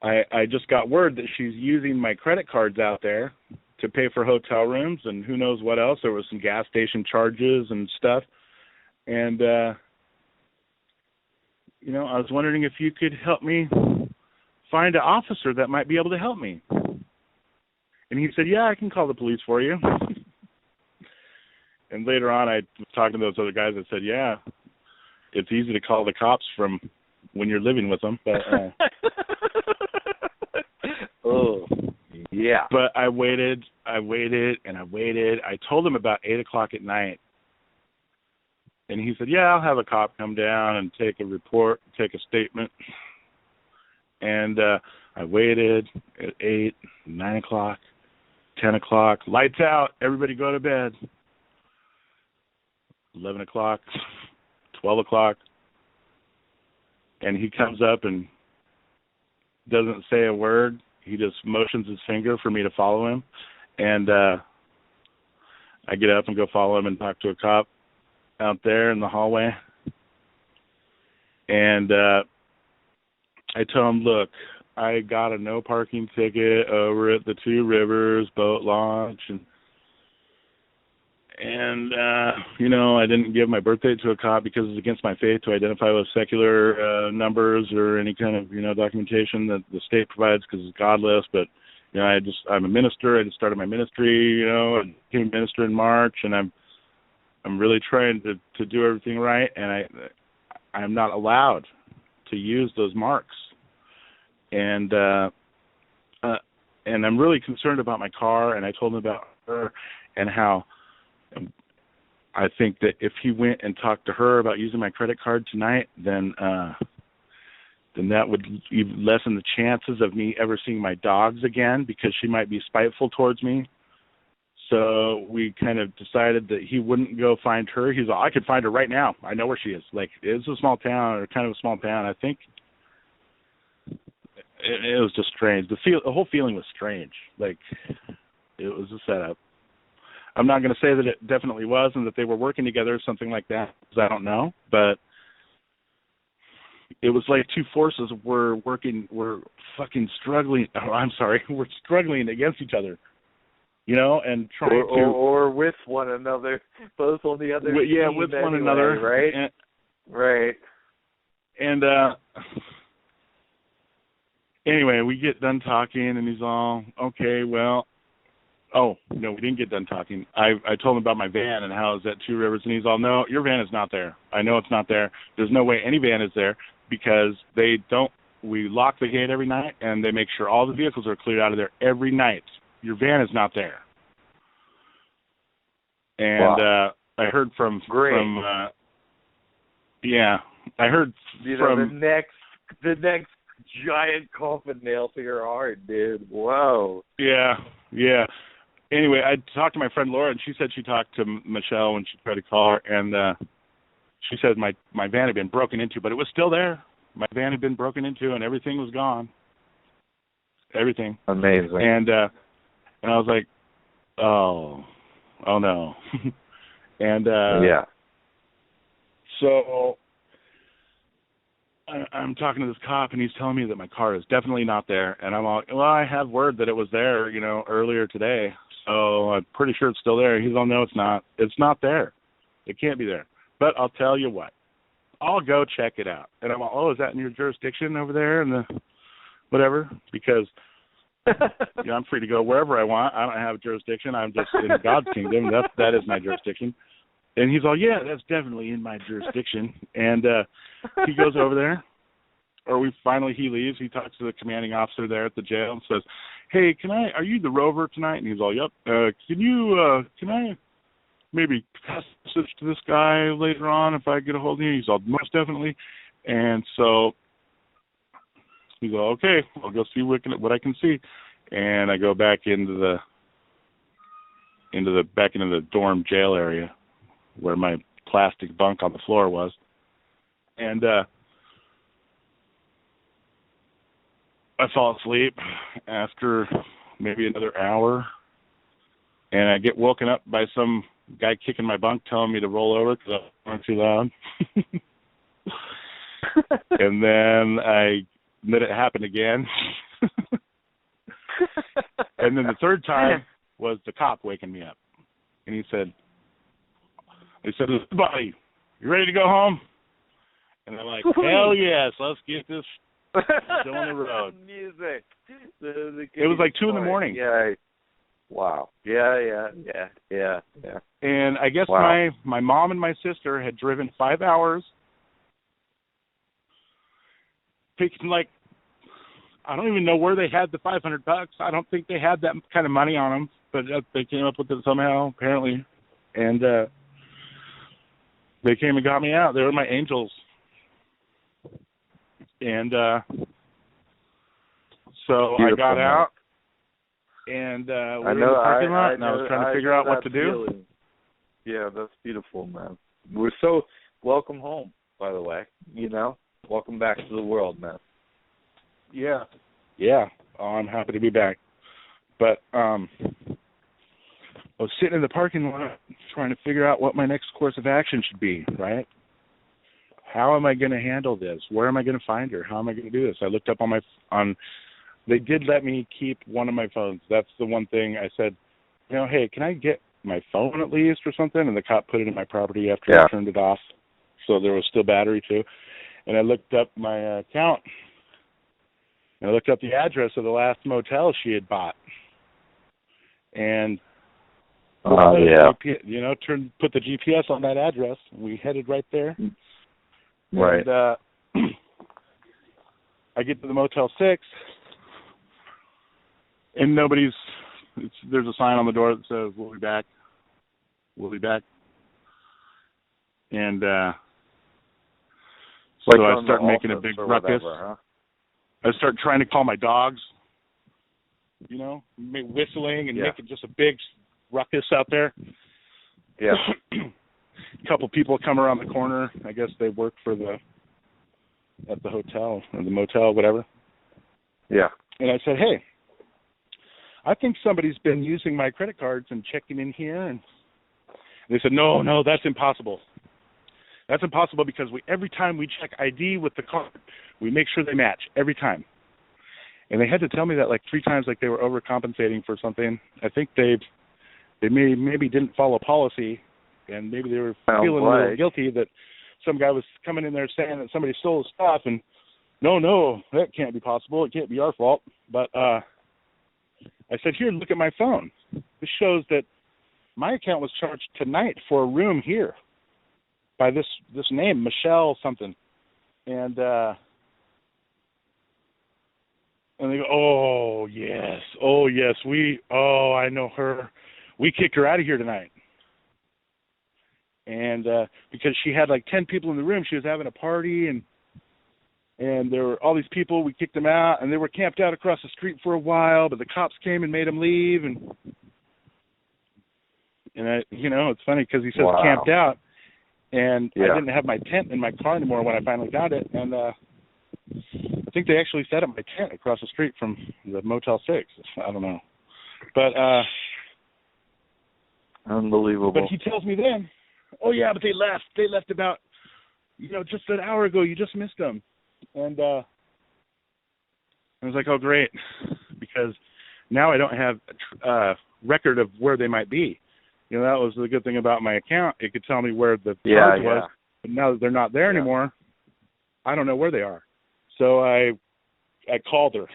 I just got word that she's using my credit cards out there to pay for hotel rooms and who knows what else. There was some gas station charges and stuff. And, I was wondering if you could help me find an officer that might be able to help me. And he said, yeah, I can call the police for you. And later on, I was talking to those other guys that said, yeah, it's easy to call the cops from when you're living with them. But, oh, yeah. But I waited, and I waited. I told him about 8 o'clock at night. And he said, yeah, I'll have a cop come down and take a report, take a statement. And I waited at 8, 9 o'clock, 10 o'clock, lights out, everybody go to bed. 11 o'clock, 12 o'clock. And he comes up and doesn't say a word. He just motions his finger for me to follow him. And I get up and go follow him and talk to a cop out there in the hallway. And I tell him, look, I got a no parking ticket over at the Two Rivers boat launch, and I didn't give my birthday to a cop because it's against my faith to identify with secular numbers or any kind of documentation that the state provides because it's godless. But I'm a minister. I just started my ministry. I became a minister in March, and I'm really trying to do everything right, and I'm not allowed to use those marks. And I'm really concerned about my car, and I told him about her and how I think that if he went and talked to her about using my credit card tonight, then that would lessen the chances of me ever seeing my dogs again, because she might be spiteful towards me. So we kind of decided that he wouldn't go find her. He's like, I could find her right now. I know where she is. Like, it's a small town, or kind of a small town. I think it was just strange. The whole feeling was strange. Like, It was a setup. I'm not going to say that it definitely was and that they were working together or something like that, because I don't know. But it was like two forces were fucking struggling. Oh, I'm sorry, we're struggling against each other, you know, and trying or with one another, both on the other. Yeah, with one another, right? Right. And anyway, we get done talking, and he's all, okay, well, oh, no, we didn't get done talking. I told him about my van and how it's at Two Rivers, and he's all, no, your van is not there. I know it's not there. There's no way any van is there, because we lock the gate every night, and they make sure all the vehicles are cleared out of there every night. Your van is not there. And wow. I heard from I heard from the next giant coffin nail to your heart, dude. Whoa. Yeah. Anyway, I talked to my friend Laura, and she said she talked to Michelle when she tried to call her, and she said my van had been broken into, but it was still there. My van had been broken into, and everything was gone. Everything. Amazing. And I was like, oh no. And yeah. So I'm talking to this cop, and he's telling me that my car is definitely not there. And I'm like, well, I have word that it was there, you know, earlier today. So I'm pretty sure it's still there. He's all, no, it's not. It's not there. It can't be there. But I'll tell you what. I'll go check it out. And I'm like, oh, is that in your jurisdiction over there? And whatever, because you know, I'm free to go wherever I want. I don't have jurisdiction. I'm just in God's kingdom. That is my jurisdiction. And he's all, yeah, that's definitely in my jurisdiction. And he goes over there, or he leaves. He talks to the commanding officer there at the jail and says, hey, are you the rover tonight? And he's all, yep. Can I maybe pass a message to this guy later on if I get a hold of you? He's all, most definitely. And so he's all, okay, I'll go see what I can see. And I go back into the dorm jail area where my plastic bunk on the floor was. And I fall asleep after maybe another hour, and I get woken up by some guy kicking my bunk, telling me to roll over because I was too loud. And then it happened again. And then the third time was the cop waking me up. And he said, buddy, you ready to go home? And I'm like, hell yes, let's get this show on the road. Music. It was like 2 a.m. Yeah. Wow. Yeah. And I guess my mom and my sister had driven 5 hours, taking like, I don't even know where they had the $500. I don't think they had that kind of money on them, but they came up with it somehow, apparently. And they came and got me out. They were my angels. And so beautiful, I got out, and we were in the parking lot, and I was trying to figure out what to do. Feeling. Yeah, that's beautiful, man. We're so welcome home, by the way. You know, welcome back to the world, man. Yeah. Oh, I'm happy to be back. But I was sitting in the parking lot trying to figure out what my next course of action should be, right? How am I going to handle this? Where am I going to find her? How am I going to do this? I looked up they did let me keep one of my phones. That's the one thing I said, you know, hey, can I get my phone at least or something? And the cop put it in my property after I turned it off. So there was still battery too. And I looked up my account. And I looked up the address of the last motel she had bought. And put the GPS on that address. And we headed right there. Right. And I get to the Motel 6, and there's a sign on the door that says, we'll be back. And so I start making a big ruckus. Whatever, huh? I start trying to call my dogs, you know, whistling and making just a big ruckus out there. Yeah. A couple people come around the corner. I guess they work at the hotel or the motel, whatever. Yeah. And I said, hey, I think somebody's been using my credit cards and checking in here. And they said, no, that's impossible. That's impossible because every time we check ID with the card, we make sure they match every time. And they had to tell me that like 3 times, like they were overcompensating for something. I think they maybe didn't follow policy, and maybe they were feeling a little guilty that some guy was coming in there saying that somebody stole his stuff, and no, that can't be possible. It can't be our fault. But I said, here, look at my phone. This shows that my account was charged tonight for a room here by this name, Michelle something. And they go, oh yes, I know her. We kicked her out of here tonight. And because she had like 10 people in the room, she was having a party, and there were all these people. We kicked them out, and they were camped out across the street for a while, but the cops came and made them leave. And it's funny because he says camped out, and I didn't have my tent in my car anymore when I finally got it, and I think they actually set up my tent across the street from the Motel 6. I don't know, but unbelievable. But he tells me then, oh yeah, but they left. They left about just an hour ago. You just missed them. And I was like, oh, great, because now I don't have a record of where they might be. That was the good thing about my account. It could tell me where the charge was, but now that they're not there anymore, I don't know where they are. So I called her.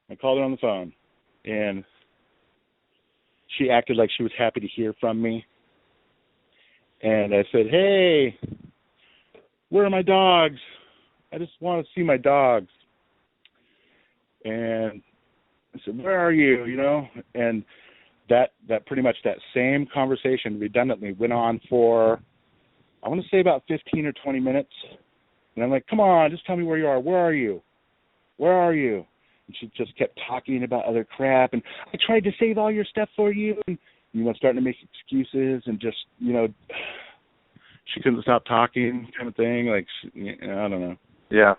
I called her on the phone, and she acted like she was happy to hear from me. And I said, hey, where are my dogs? I just want to see my dogs. And I said, where are you? And that pretty much that same conversation redundantly went on for, I want to say about 15 or 20 minutes. And I'm like, come on, just tell me where you are. Where are you? Where are you? And she just kept talking about other crap. And I tried to save all your stuff for you. And, starting to make excuses and just, she couldn't stop talking kind of thing. Like, I don't know. Yeah.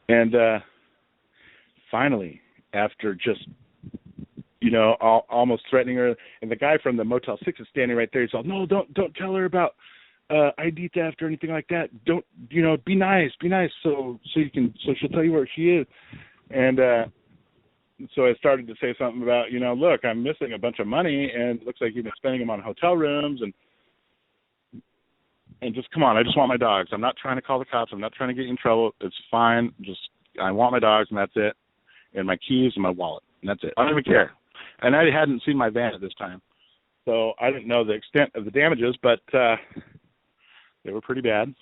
And finally, after just, almost threatening her, and the guy from the Motel 6 is standing right there. He's all, no, don't tell her about ID theft or anything like that. Don't, be nice, so she'll tell you where she is. And so I started to say something about, look, I'm missing a bunch of money, and it looks like you've been spending them on hotel rooms, and just come on, I just want my dogs. I'm not trying to call the cops. I'm not trying to get you in trouble. It's fine. I want my dogs, and that's it. And my keys and my wallet, and that's it. I don't even care. And I hadn't seen my van at this time, so I didn't know the extent of the damages, but they were pretty bad.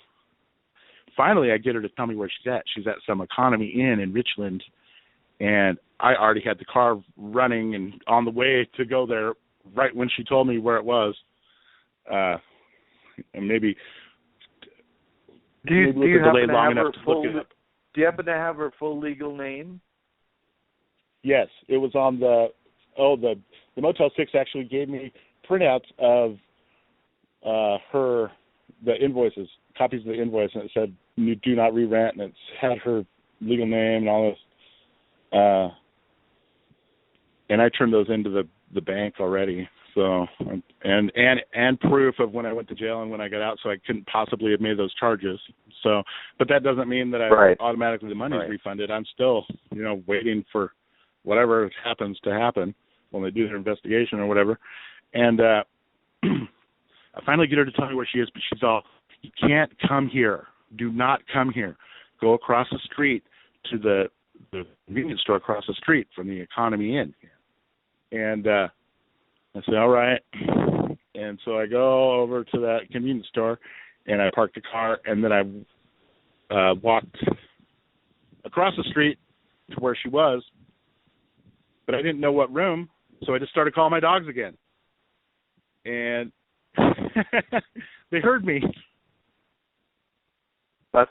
Finally, I get her to tell me where she's at. She's at some Economy Inn in Richland, and I already had the car running and on the way to go there right when she told me where it was. And maybe do you happen to have her full? Do you happen to have her full legal name? Yes, it was on the Motel 6 actually gave me printouts of the invoices, copies of the invoice, and it said you do not re-rent, and it had her legal name and all this. And I turned those into the bank already. So and proof of when I went to jail and when I got out, so I couldn't possibly have made those charges. So, but that doesn't mean that automatically the money is refunded. I'm still, waiting for whatever happens to happen when they do their investigation or whatever. And I finally get her to tell me where she is, but she's all, you can't come here. Do not come here. Go across the street to the convenience store across the street from the Economy Inn. And I said, all right. And so I go over to that convenience store, and I parked the car, and then I walked across the street to where she was, but I didn't know what room, so I just started calling my dogs again. And they heard me. That's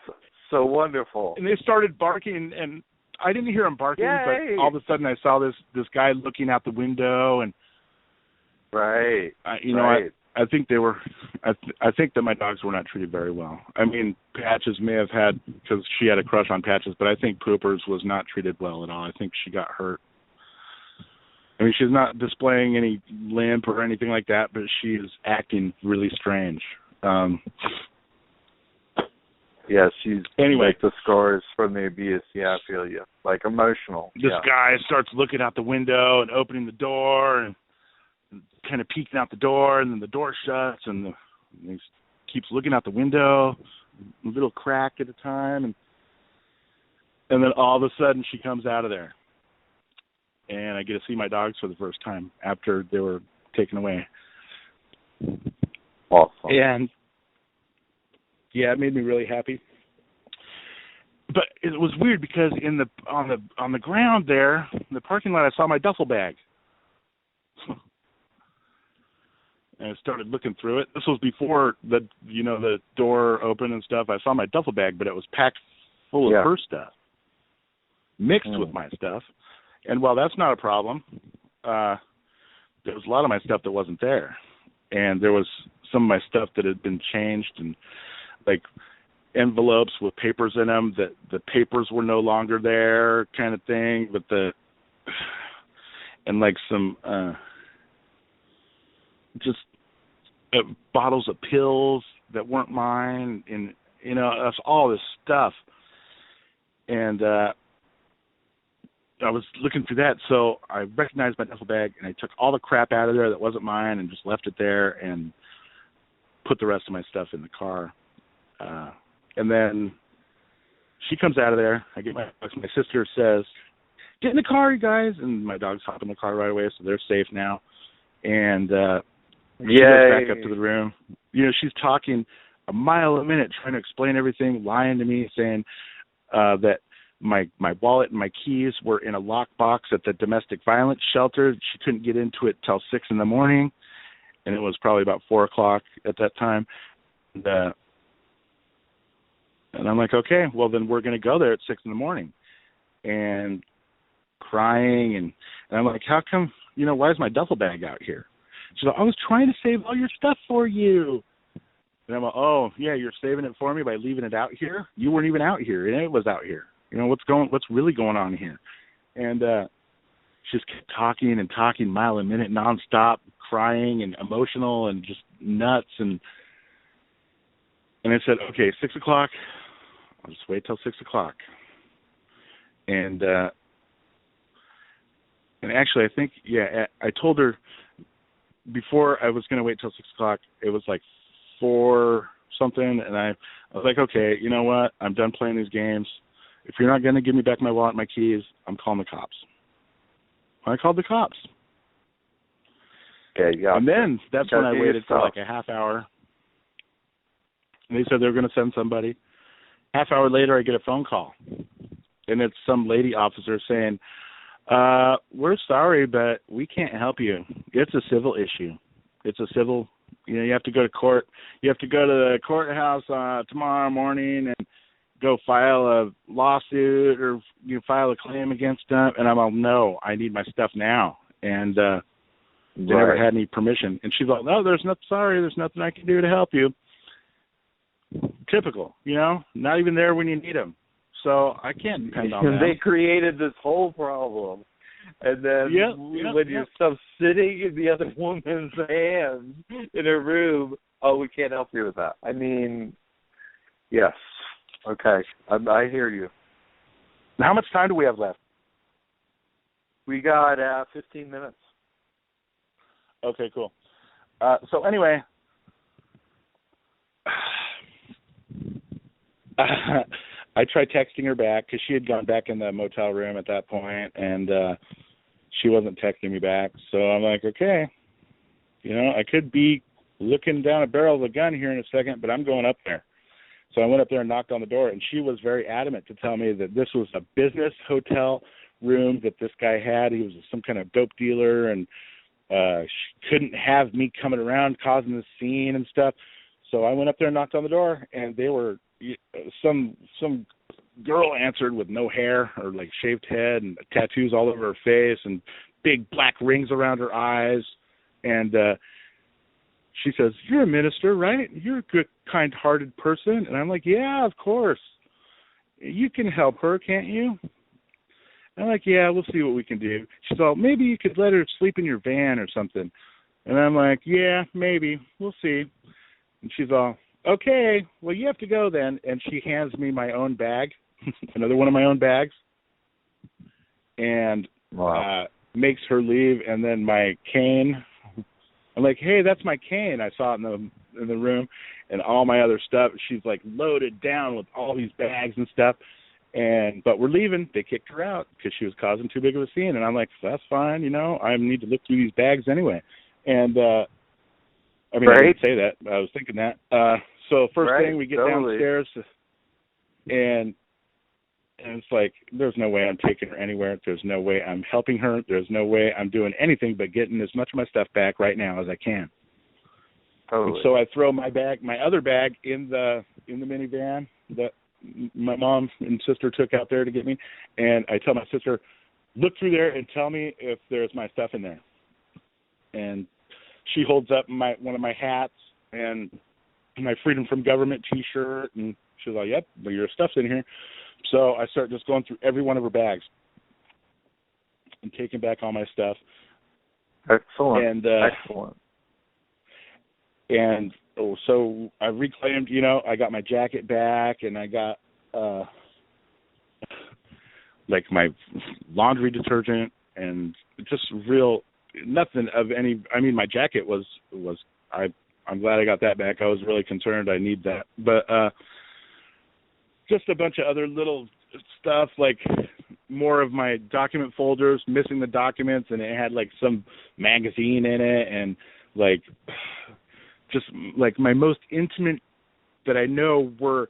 so wonderful. And they started barking, and I didn't hear them barking, Yay! But all of a sudden I saw this guy looking out the window, and I I think they were. I think that my dogs were not treated very well. I mean, Patches may have had, because she had a crush on Patches, but I think Poopers was not treated well at all. I think she got hurt. I mean, she's not displaying any limp or anything like that, but she is acting really strange. Yeah, she's anyway, like the scars from the abuse. Yeah, I feel you. Like emotional. This guy starts looking out the window and opening the door and kind of peeking out the door, and then the door shuts, and he keeps looking out the window, a little crack at a time, and then all of a sudden she comes out of there, and I get to see my dogs for the first time after they were taken away. Awesome. And yeah, it made me really happy. But it was weird because on the ground there, in the parking lot, I saw my duffel bag. And I started looking through it. This was before the door opened and stuff. I saw my duffel bag, but it was packed full of her stuff, mixed with my stuff. And while that's not a problem, there was a lot of my stuff that wasn't there. And there was some of my stuff that had been changed, and like envelopes with papers in them that the papers were no longer there, kind of thing. But and like some just bottles of pills that weren't mine, and that's all this stuff. And I was looking through that, so I recognized my duffel bag, and I took all the crap out of there that wasn't mine and just left it there and put the rest of my stuff in the car. And then she comes out of there. I get my dogs. My sister says, "Get in the car, you guys!" And my dogs hop in the car right away, so they're safe now. And she goes back up to the room. She's talking a mile a minute, trying to explain everything, lying to me, saying that my wallet and my keys were in a lockbox at the domestic violence shelter. She couldn't get into it till 6 a.m, and it was probably about 4 o'clock at that time. And I'm like, okay, well then we're going to go there at 6 a.m. And crying, and I'm like, how come? Why is my duffel bag out here? She's like, I was trying to save all your stuff for you. And I'm like, oh yeah, you're saving it for me by leaving it out here? You weren't even out here, and it was out here. What's really going on here? And she just kept talking and talking, mile a minute, nonstop, crying and emotional and just nuts. And I said, okay, 6 o'clock. I'll just wait till 6 o'clock. And actually, I think, I told her before I was going to wait till 6 o'clock. It was like 4 something, and I was like, okay, you know what? I'm done playing these games. If you're not going to give me back my wallet and my keys, I'm calling the cops. I called the cops. Okay, yeah. And then that's when I waited for like a half hour. And they said they were going to send somebody. Half hour later, I get a phone call. And it's some lady officer saying, we're sorry, but we can't help you. It's a civil issue. It's a civil, you have to go to court. You have to go to the courthouse tomorrow morning and go file a lawsuit or file a claim against them. And I'm like, no, I need my stuff now. And they never had any permission. And she's like, no, there's nothing I can do to help you. Typical, not even there when you need them. So I can't depend on them. They created this whole problem. And then when your stuff's sitting in the other woman's hands in her room, oh, we can't help you with that. I mean, yes. Okay. I hear you. How much time do we have left? We got 15 minutes. Okay, cool. So anyway, I tried texting her back because she had gone back in the motel room at that point, and she wasn't texting me back. So I'm like, okay, I could be looking down a barrel of a gun here in a second, but I'm going up there. So I went up there and knocked on the door, and she was very adamant to tell me that this was a business hotel room that this guy had. He was some kind of dope dealer, and she couldn't have me coming around causing this scene and stuff. So I went up there and knocked on the door, and they were some girl answered with no hair or like shaved head and tattoos all over her face and big black rings around her eyes. And she says, "You're a minister, right? You're a good, kind-hearted person." And I'm like, "Yeah, of course. You can help her, can't you?" And I'm like, "Yeah, we'll see what we can do." She's all, "Maybe you could let her sleep in your van or something." And I'm like, "Yeah, maybe. We'll see." And she's all, "Okay, well, you have to go then." And she hands me my own bag, another one of my own bags, and makes her leave. And then my cane, I'm like, "Hey, that's my cane. I saw it in the room," and all my other stuff. She's like loaded down with all these bags and stuff. But we're leaving. They kicked her out because she was causing too big of a scene. And I'm like, "That's fine. I need to look through these bags anyway." And I mean, I didn't say that. I was thinking that. So first thing, we get downstairs, and it's like, there's no way I'm taking her anywhere. There's no way I'm helping her. There's no way I'm doing anything but getting as much of my stuff back right now as I can. Totally. So I throw my other bag in the minivan that my mom and sister took out there to get me, and I tell my sister, "Look through there and tell me if there's my stuff in there." And she holds up one of my hats and my Freedom from Government T-shirt, and she's like, "Yep, but your stuff's in here." So I start just going through every one of her bags and taking back all my stuff. Excellent. And, excellent. And so I reclaimed, I got my jacket back, and I got like my laundry detergent, and just nothing of any. I mean, my jacket was I'm glad I got that back. I was really concerned. I need that. But just a bunch of other little stuff, like more of my document folders, missing the documents, and it had like some magazine in it, and like just like my most intimate that I know were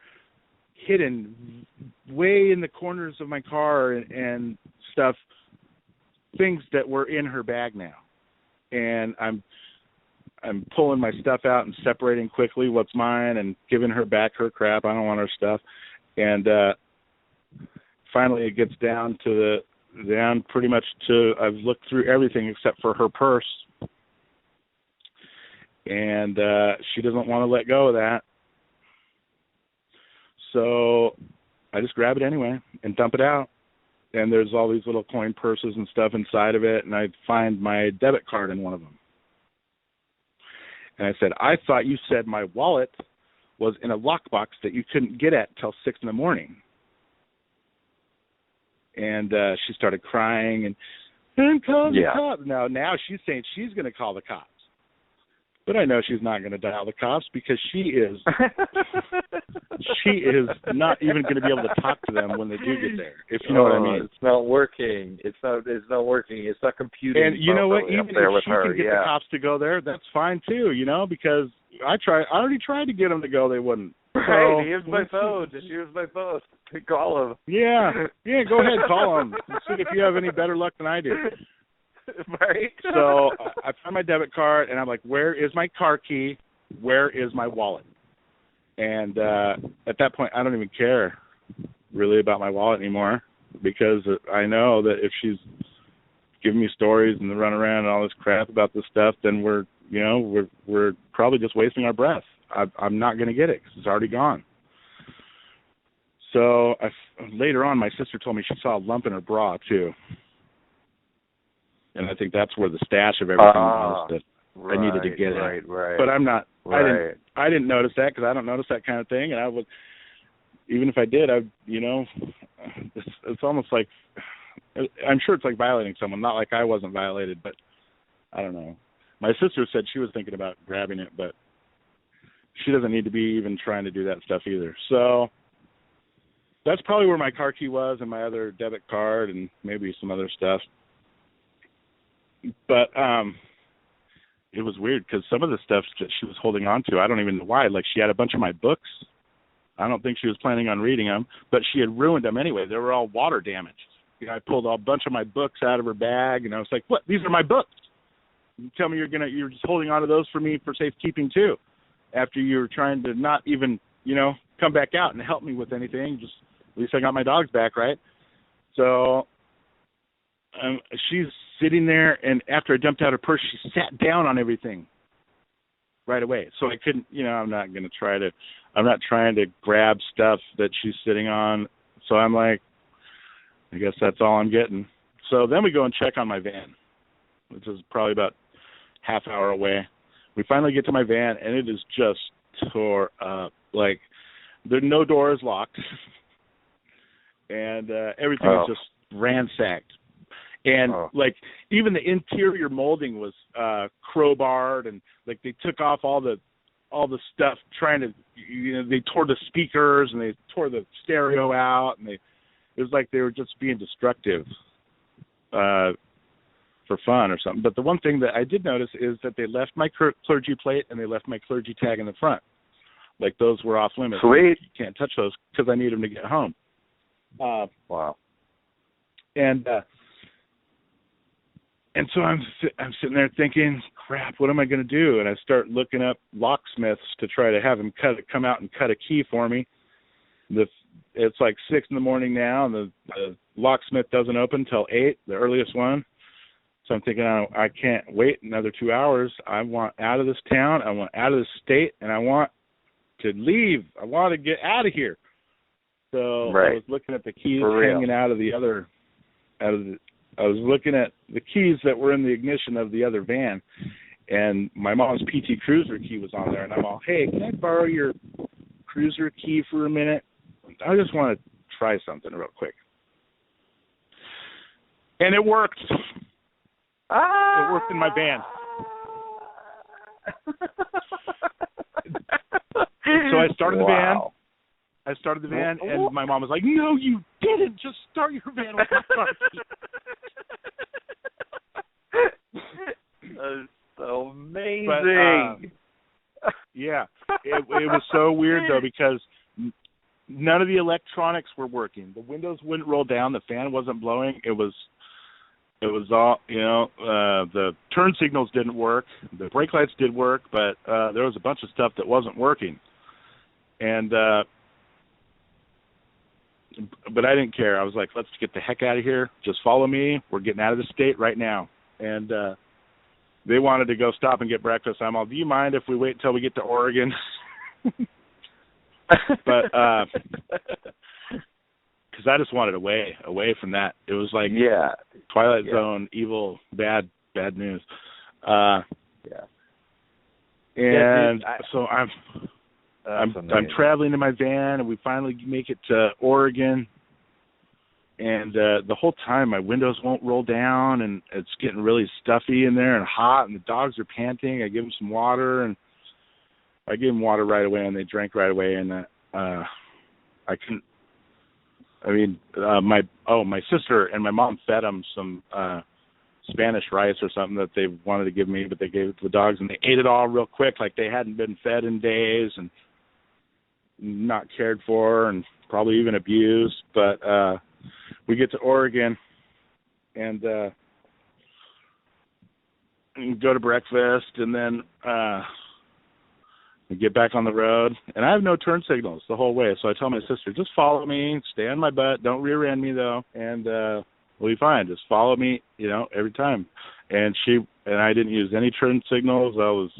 hidden way in the corners of my car and stuff, things that were in her bag now. And I'm pulling my stuff out and separating quickly what's mine and giving her back her crap. I don't want her stuff. And finally it gets down pretty much to, I've looked through everything except for her purse. And she doesn't want to let go of that. So I just grab it anyway and dump it out. And there's all these little coin purses and stuff inside of it, and I find my debit card in one of them. And I said, "I thought you said my wallet was in a lockbox that you couldn't get at till 6 a.m. And she started crying and call the cops. Now she's saying she's going to call the cops. But I know she's not going to dial the cops because she is not even going to be able to talk to them when they do get there, if you know what I mean. It's not working. It's not working. It's not computing. And you know what? Even if she can get the cops to go there, that's fine too, because I already tried to get them to go. They wouldn't. Right. Here's my phone. Here's my phone. Call them. Yeah. Go ahead. Call them. See if you have any better luck than I do. Right. So I find my debit card, and I'm like, "Where is my car key? Where is my wallet?" And at that point, I don't even care really about my wallet anymore, because I know that if she's giving me stories and the run around and all this crap about this stuff, then we're probably just wasting our breath. I'm not going to get it because it's already gone. So later on, my sister told me she saw a lump in her bra too. And I think that's where the stash of everything was that I needed to get it. Right. But I'm not. Right. I didn't notice that because I don't notice that kind of thing. And I would, even if I did, it's almost like, I'm sure it's like violating someone. Not like I wasn't violated, but I don't know. My sister said she was thinking about grabbing it, but she doesn't need to be even trying to do that stuff either. So that's probably where my car key was, and my other debit card, and maybe some other stuff. But it was weird because some of the stuff that she was holding on to, I don't even know why. Like, she had a bunch of my books. I don't think she was planning on reading them, but she had ruined them anyway. They were all water damaged. I pulled a bunch of my books out of her bag, and I was like, "What? These are my books. You tell me you're just holding on to those for me for safekeeping too, after you were trying to not even, come back out and help me with anything. Just at least I got my dogs back, right?" So she's sitting there, and after I dumped out her purse, she sat down on everything. right away. So I couldn't, I'm not trying to grab stuff that she's sitting on. So I'm like, I guess that's all I'm getting. So then we go and check on my van, which is probably about half hour away. We finally get to my van, and it is just tore up. Like, no door is locked, and everything is just ransacked. And like, even the interior molding was crowbarred, and like they took off all the stuff trying to, they tore the speakers and they tore the stereo out, and it was like they were just being destructive for fun or something. But the one thing that I did notice is that they left my clergy plate and they left my clergy tag in the front. Like, those were off limits. Sweet. You can't touch those because I need them to get home. Wow. And so I'm sitting there thinking, crap, what am I going to do? And I start looking up locksmiths to try to have them come out and cut a key for me. It's like 6 a.m. now, and the locksmith doesn't open until 8, the earliest one. So I'm thinking, I can't wait another 2 hours. I want out of this town. I want out of this state, and I want to leave. I want to get out of here. So I was looking at the keys hanging out of the other, I was looking at the keys that were in the ignition of the other van, and my mom's PT Cruiser key was on there, and I'm all, hey, can I borrow your Cruiser key for a minute? I just want to try something real quick. And it worked. It worked in my van. So I started the van. And my mom was like, no, you didn't. Just start your van with my car key. That's so amazing. But, yeah. It was so weird, though, because none of the electronics were working. The windows wouldn't roll down. The fan wasn't blowing. It was all, the turn signals didn't work. The brake lights did work, but there was a bunch of stuff that wasn't working. And but I didn't care. I was like, let's get the heck out of here. Just follow me. We're getting out of the state right now. And they wanted to go stop and get breakfast. I'm all, do you mind if we wait until we get to Oregon? But because I just wanted away from that. It was like Twilight Zone, evil, bad news. And so I'm traveling in my van, and we finally make it to Oregon. And the whole time, my windows won't roll down, and it's getting really stuffy in there and hot, and the dogs are panting. I give them some water, and I gave them water right away, and they drank right away. And I couldn't. I mean, my sister and my mom fed them some Spanish rice or something that they wanted to give me, but they gave it to the dogs, and they ate it all real quick, like they hadn't been fed in days and not cared for and probably even abused. But we get to Oregon and go to breakfast, and then we get back on the road, and I have no turn signals the whole way. So I tell my sister, just follow me, stay on my butt, don't rear end me though, and we'll be fine. Just follow me, every time. And I didn't use any turn signals. I was,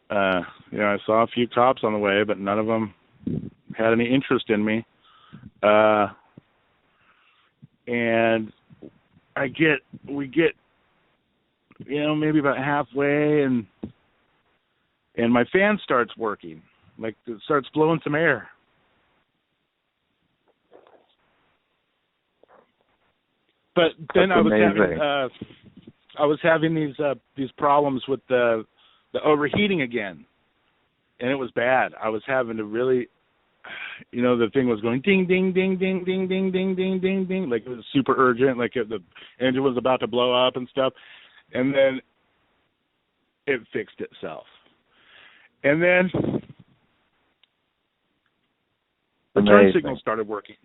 I saw a few cops on the way, but none of them had any interest in me. And we get, maybe about halfway, and my fan starts working. Like, it starts blowing some air. But then I was having these problems with the overheating again, and it was bad. I was having to really, the thing was going ding, ding, ding, ding, ding, ding, ding, ding, ding, ding, like it was super urgent, like the engine was about to blow up and stuff. And then it fixed itself. And then the turn signal started working.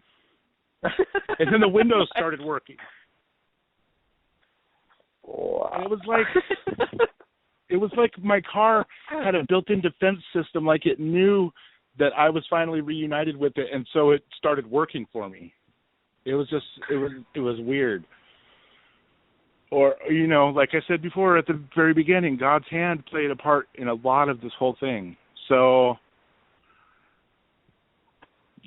And then the windows started working. Wow. And it was like my car had a built-in defense system, like it knew that I was finally reunited with it, and so it started working for me. It was weird. or, you know, like I said before at the very beginning, God's hand played a part in a lot of this whole thing. So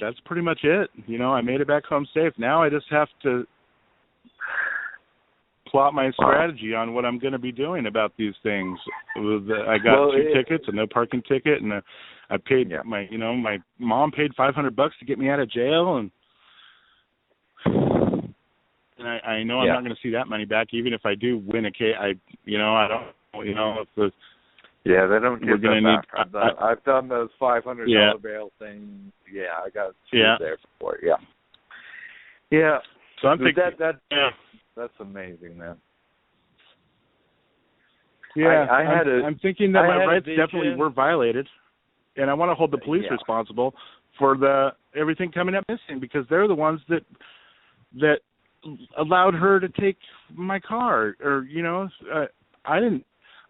that's pretty much it. You know, I made it back home safe. Now I just have to plot my strategy on what I'm going to be doing about these things. I got two tickets, a no parking ticket, and I paid my mom paid $500 to get me out of jail, and I know I'm not going to see that money back, even if I do win a case. I don't, if the they don't give that back. I've done those $500 bail things. Yeah, I got there for it. Yeah. So I'm thinking that's amazing, man. Yeah, I'm thinking that my rights definitely were violated, and I want to hold the police responsible for everything coming up missing, because they're the ones that allowed her to take my car, or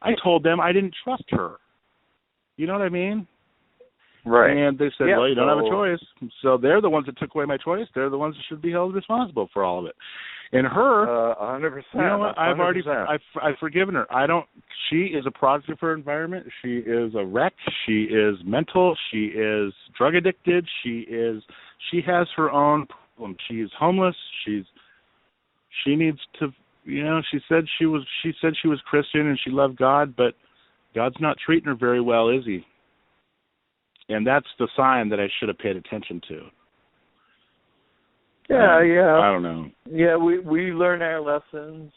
I told them I didn't trust her. You know what I mean? Right. And they said, well, you don't have a choice. So they're the ones that took away my choice. They're the ones that should be held responsible for all of it. And her, 100%. You know what? I've forgiven her. She is a product of her environment. She is a wreck. She is mental. She is drug addicted. She has her own problems. She is homeless. She needs to, she said she was Christian and she loved God, but God's not treating her very well, is he? And that's the sign that I should have paid attention to. I don't know. Yeah, we learn our lessons,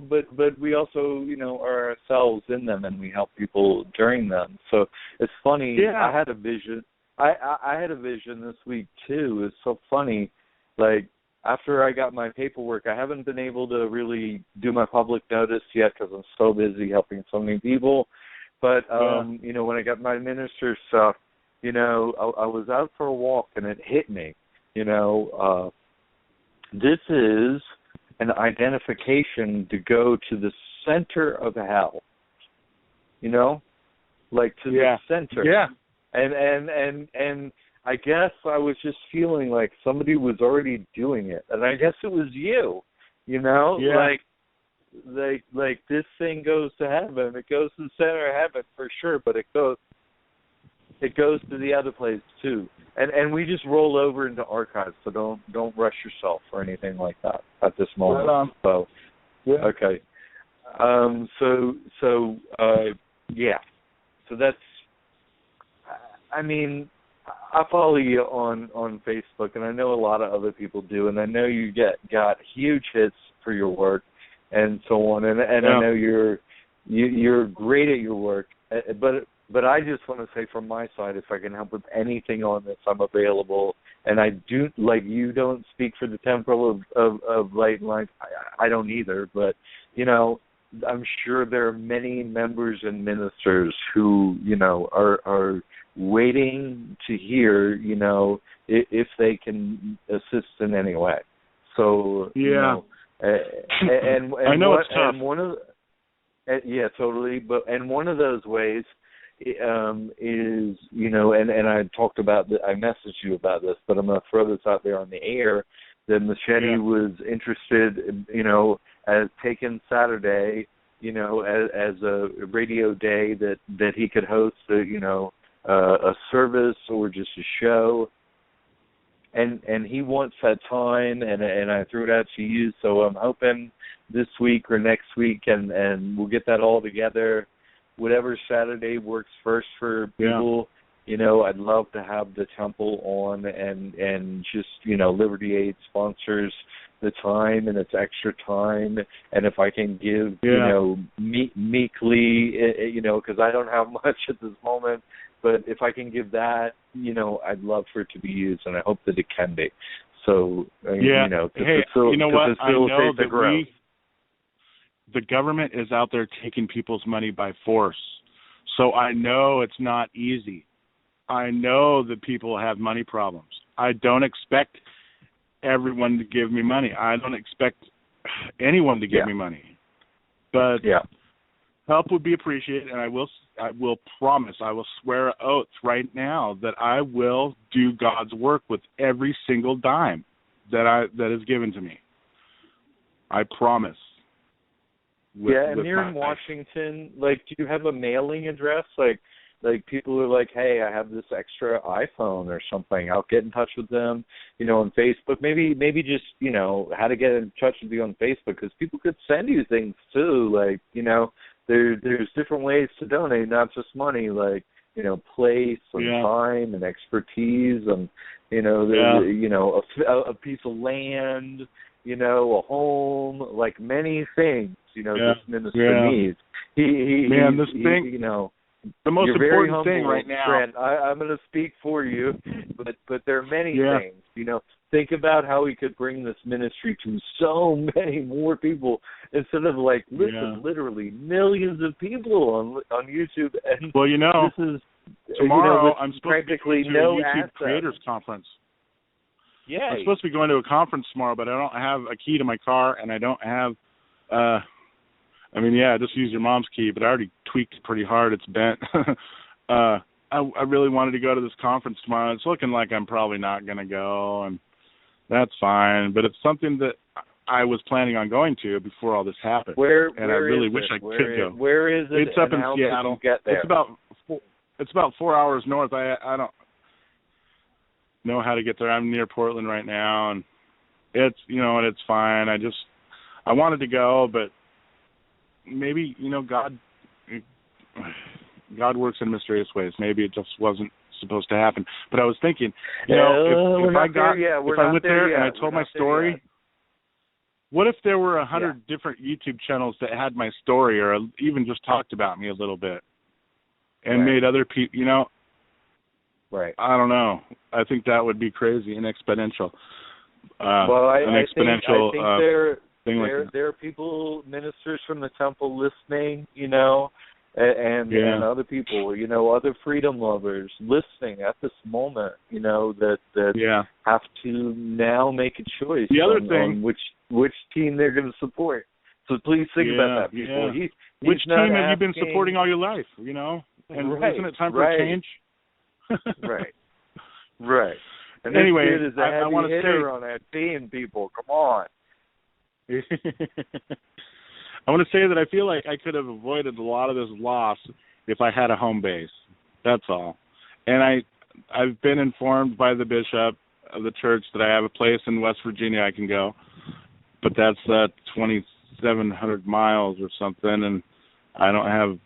but we also, are ourselves in them, and we help people during them. So it's funny. Yeah. I had a vision. I had a vision this week too. It's so funny. Like, after I got my paperwork, I haven't been able to really do my public notice yet because I'm so busy helping so many people. But when I got my minister stuff, I was out for a walk and it hit me. This is an identification to go to the center of hell. Like to the center. Yeah. And I guess I was just feeling like somebody was already doing it, and I guess it was you. Like this thing goes to heaven. It goes to the center of heaven for sure, but it goes to the other place too. And we just roll over into archives, so don't rush yourself or anything like that at this moment. Right on. So okay. So that's. I mean, I follow you on Facebook, and I know a lot of other people do, and I know you got huge hits for your work and so on, and I know you're great at your work, but I just want to say from my side, if I can help with anything on this, I'm available. And I do, like, you don't speak for the temple of light and life. I don't either, but I'm sure there are many members and ministers who are waiting to hear, if they can assist in any way. So, and I know it's tough. And one of totally. And one of those ways is, and I talked about I messaged you about this, but I'm going to throw this out there on the air, that Machete was interested, as taking Saturday, as a radio day that he could host, a service or just a show, and he wants that time, and I threw it out to you, so I'm hoping this week or next week, and we'll get that all together. Whatever Saturday works first for people, I'd love to have the temple on, and just, Liberty Aid sponsors the time, and it's extra time, and if I can give, meekly, because I don't have much at this moment, but if I can give that, I'd love for it to be used, and I hope that it can be. So, to you know what? I know that the government is out there taking people's money by force. So I know it's not easy. I know that people have money problems. I don't expect everyone to give me money. I don't expect anyone to give me money. But help would be appreciated, and I will promise, I will swear an oath right now that I will do God's work with every single dime that is given to me. I promise. And you're in Washington. Like, do you have a mailing address? Like people are like, hey, I have this extra iPhone or something. I'll get in touch with them, on Facebook. Maybe just, how to get in touch with you on Facebook, because people could send you things too. Like, there's different ways to donate, not just money. Like, place and time and expertise and, a piece of land, a home, like many things, this minister needs. The most You're very important humble, thing right now. Trent. I'm going to speak for you, but there are many things. Think about how we could bring this ministry to so many more people instead of literally millions of people on YouTube. And this is tomorrow. I'm supposed to be going to a YouTube asset. Creators Conference. Yeah, I'm supposed to be going to a conference tomorrow, but I don't have a key to my car, and I don't have. I just use your mom's key, but I already tweaked it pretty hard. It's bent. I really wanted to go to this conference tomorrow. It's looking like I'm probably not going to go, and that's fine. But it's something that I was planning on going to before all this happened. I really wish I could go. Where is it? It's up in Seattle. Get there? It's about 4 hours north. I don't know how to get there. I'm near Portland right now, and it's it's fine. I wanted to go, but maybe God works in mysterious ways. Maybe it just wasn't supposed to happen. But I was thinking, if I went there and I told my story, what if there were 100 different YouTube channels that had my story, or even just talked about me a little bit, and made other people, Right. I don't know. I think that would be crazy and exponential. I think there are people, ministers from the temple listening, and other people, other freedom lovers listening at this moment, that have to now make a choice on which team they're going to support. So please think about that, people. Yeah. Which team have you been supporting all your life, And isn't it time for a change? Right. And anyway, this kid is a heavy hitter on that team, people. Come on. I want to say that I feel like I could have avoided a lot of this loss if I had a home base. That's all. And I've been informed by the bishop of the church that I have a place in West Virginia I can go, but that's 2,700 miles or something, and I don't have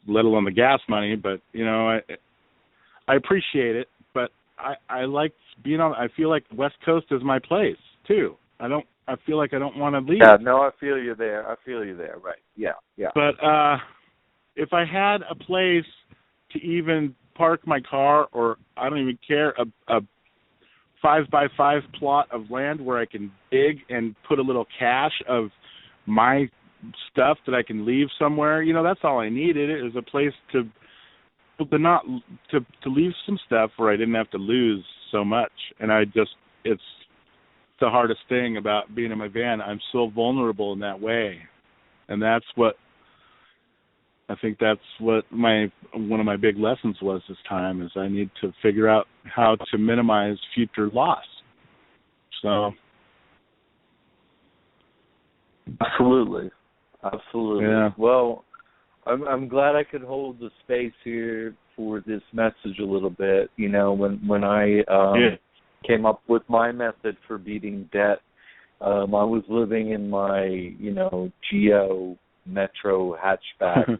little on the gas money. But I appreciate it. But I like being on. I feel like West Coast is my place too. I feel like I don't want to leave. Yeah, no, I feel you there. Right. Yeah. But if I had a place to even park my car, or I don't even care, a 5x5 plot of land where I can dig and put a little cache of my stuff that I can leave somewhere, that's all I needed. It was a place to leave some stuff where I didn't have to lose so much. And it's the hardest thing about being in my van. I'm so vulnerable in that way, and that's what one of my big lessons was this time, is I need to figure out how to minimize future loss. So absolutely. Yeah. Well, I'm glad I could hold the space here for this message a little bit. When I came up with my method for beating debt, I was living in my, Geo Metro hatchback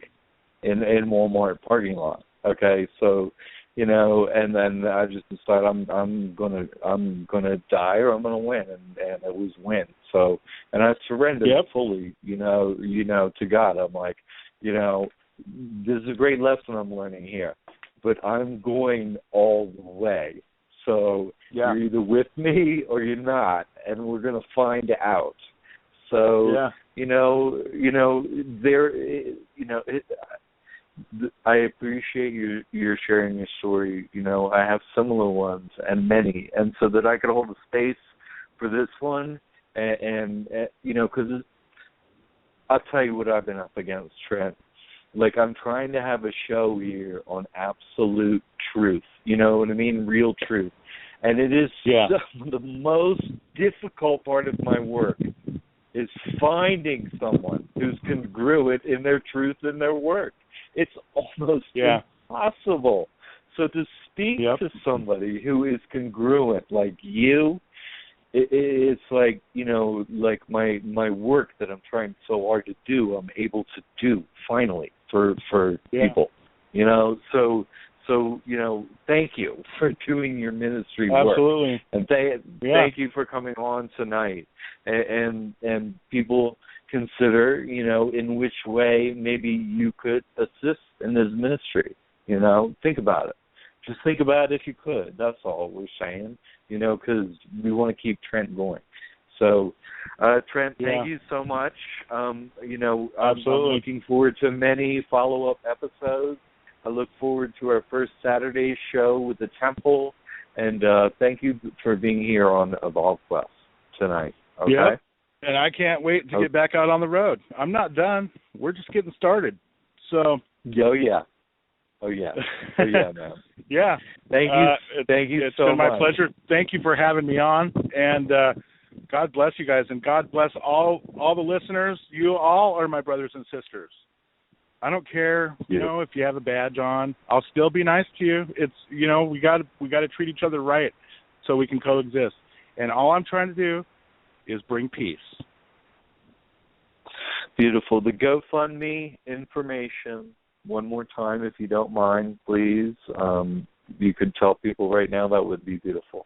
in Walmart parking lot. Okay, so, and then I just decided I'm gonna die or I'm gonna win, and it was win. So, and I surrendered fully, to God. I'm like, this is a great lesson I'm learning here, but I'm going all the way. So you're either with me or you're not, and we're going to find out. So I appreciate you sharing your story. I have similar ones and many, and so that I could hold a space for this one, and because I'll tell you what I've been up against, Trent. Like, I'm trying to have a show here on absolute truth. You know what I mean? Real truth. And it is the most difficult part of my work is finding someone who's congruent in their truth and their work. It's almost impossible. So to speak to somebody who is congruent like you, it's like, you know, like my work that I'm trying so hard to do, I'm able to do finally for people, you know. So you know, thank you for doing your ministry work. Absolutely. And thank you for coming on tonight. And people consider, you know, in which way maybe you could assist in this ministry. You know, think about it. Just think about it if you could. That's all we're saying, you know, because we want to keep Trent going. So, Trent, thank you so much. You know, I'm looking forward to many follow-up episodes. I look forward to our first Saturday show with the Temple. And thank you for being here on Evolvequest tonight. Okay? Yeah. And I can't wait to get back out on the road. I'm not done. We're just getting started. So. Oh, yeah, man. Yeah. Thank you. Thank you so much. It's been my pleasure. Thank you for having me on. And God bless you guys. And God bless all the listeners. You all are my brothers and sisters. I don't care, you know, if you have a badge on. I'll still be nice to you. It's, you know, we got to treat each other right so we can coexist. And all I'm trying to do is bring peace. Beautiful. The GoFundMe information, one more time, if you don't mind, please. You could tell people right now, that would be beautiful.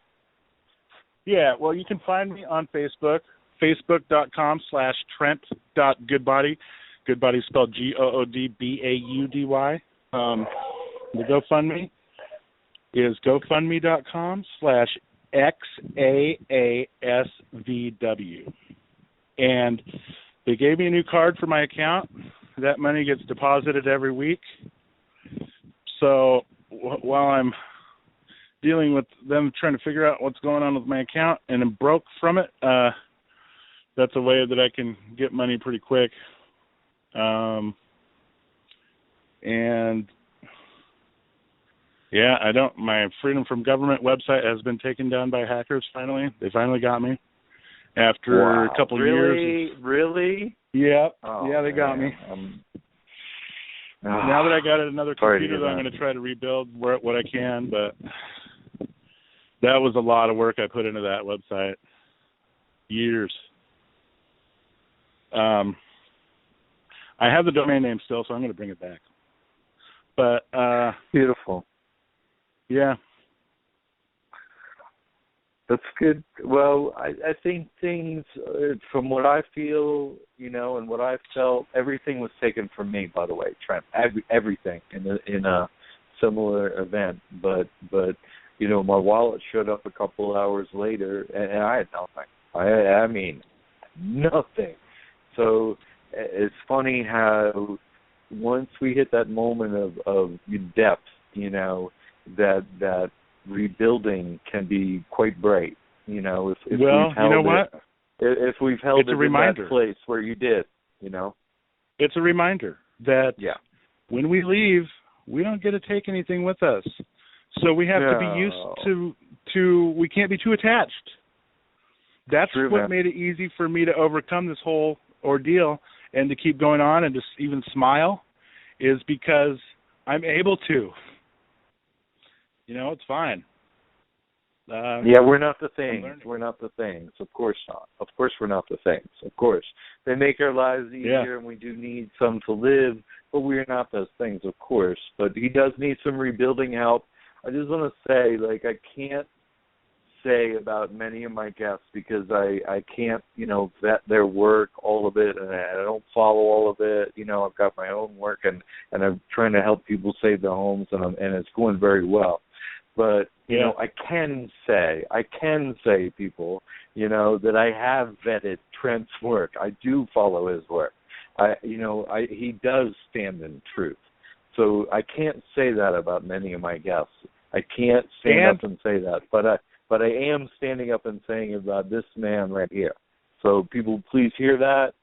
Yeah, well, you can find me on Facebook, facebook.com/Trent.Goodbody. Goodbody spelled Goodbaudy. The GoFundMe is GoFundMe.com/XAASVW. And they gave me a new card for my account. That money gets deposited every week. So while I'm dealing with them trying to figure out what's going on with my account and I'm broke from it, that's a way that I can get money pretty quick. And yeah, my Freedom from Government website has been taken down by hackers finally. They finally got me after a couple years. Really? Yeah. Oh, yeah, they got me. Now that I got another computer, I'm going to try to rebuild what I can, but that was a lot of work I put into that website. Years. I have the domain name still, so I'm going to bring it back. But beautiful. Yeah. That's good. Well, I think things, from what I feel, you know, and what I've felt, everything was taken from me, by the way, Trent. Everything in a similar event. But you know, my wallet showed up a couple hours later, and I had nothing. I mean, nothing. So it's funny how once we hit that moment of depth, you know, that rebuilding can be quite bright, you know. If we've held if we've held it in that place where you did, you know. It's a reminder that when we leave, we don't get to take anything with us. So we have to be used to we can't be too attached. That's what made it easy for me to overcome this whole ordeal and to keep going on and just even smile, is because I'm able to. You know, it's fine. We're not the things. We're not the things. Of course not. Of course we're not the things. Of course. They make our lives easier and we do need some to live, but we're not those things, of course. But he does need some rebuilding help. I just want to say, like, I can't say about many of my guests because I can't, you know, vet their work, all of it, and I don't follow all of it. You know, I've got my own work, and I'm trying to help people save their homes, and it's going very well. But, you know, I can say, people, you know, that I have vetted Trent's work. I do follow his work. He does stand in truth. So I can't say that about many of my guests. I can't stand up and say that, but I am standing up and saying about this man right here. So people, please hear that.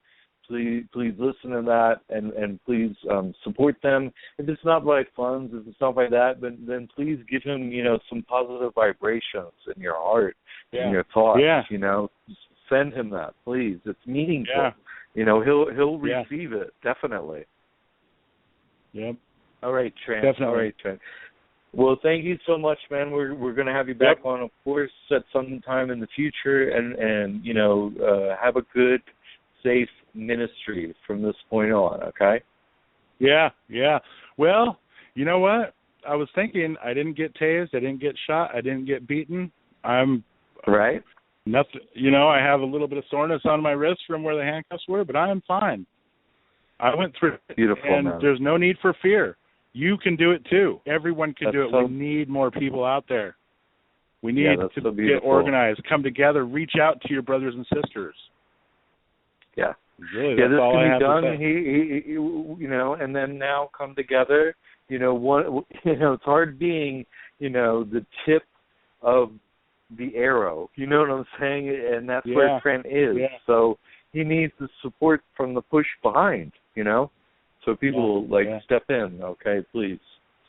Please listen to that, and please support them. If it's not by funds, if it's not by that, then please give him, you know, some positive vibrations in your heart, in your thoughts. You know, send him that, please. It's meaningful. Yeah. You know, he'll receive it, definitely. Yep. All right, Trent. Definitely. All right, Trent. Well, thank you so much, man. We're going to have you back on, of course, at some time in the future, and you know, have a good, safe ministry from this point on, okay? Yeah, yeah. Well, you know what? I was thinking I didn't get tased, I didn't get shot, I didn't get beaten. I'm right. Nothing. You know, I have a little bit of soreness on my wrist from where the handcuffs were, but I am fine. I went through it, beautiful, and man. There's no need for fear. You can do it too. Everyone can do it. So, we need more people out there. We need to so get organized, come together, reach out to your brothers and sisters. Yeah. Really, yeah, that's this all can I be have done. to say. He, you know, and then now come together. You know, it's hard being, you know, the tip of the arrow. You know what I'm saying? And that's where Trent is. Yeah. So he needs the support from the push behind. You know, so people step in. Okay, please.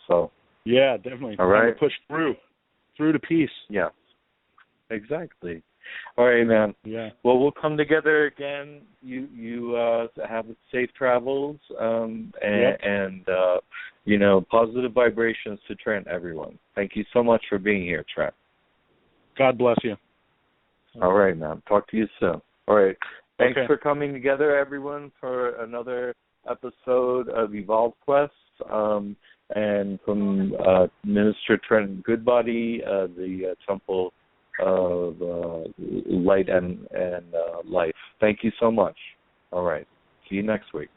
So. Yeah, definitely. All right. Push through to peace. Yeah. Exactly. All right, man. Yeah. Well, we'll come together again. You have safe travels, and you know, positive vibrations to Trent, everyone. Thank you so much for being here, Trent. God bless you. All right, man. Talk to you soon. All right. Thanks for coming together, everyone, for another episode of Evolvequest. And from Minister Trent Goodbody, the Temple of Light and Life. Thank you so much. All right. See you next week.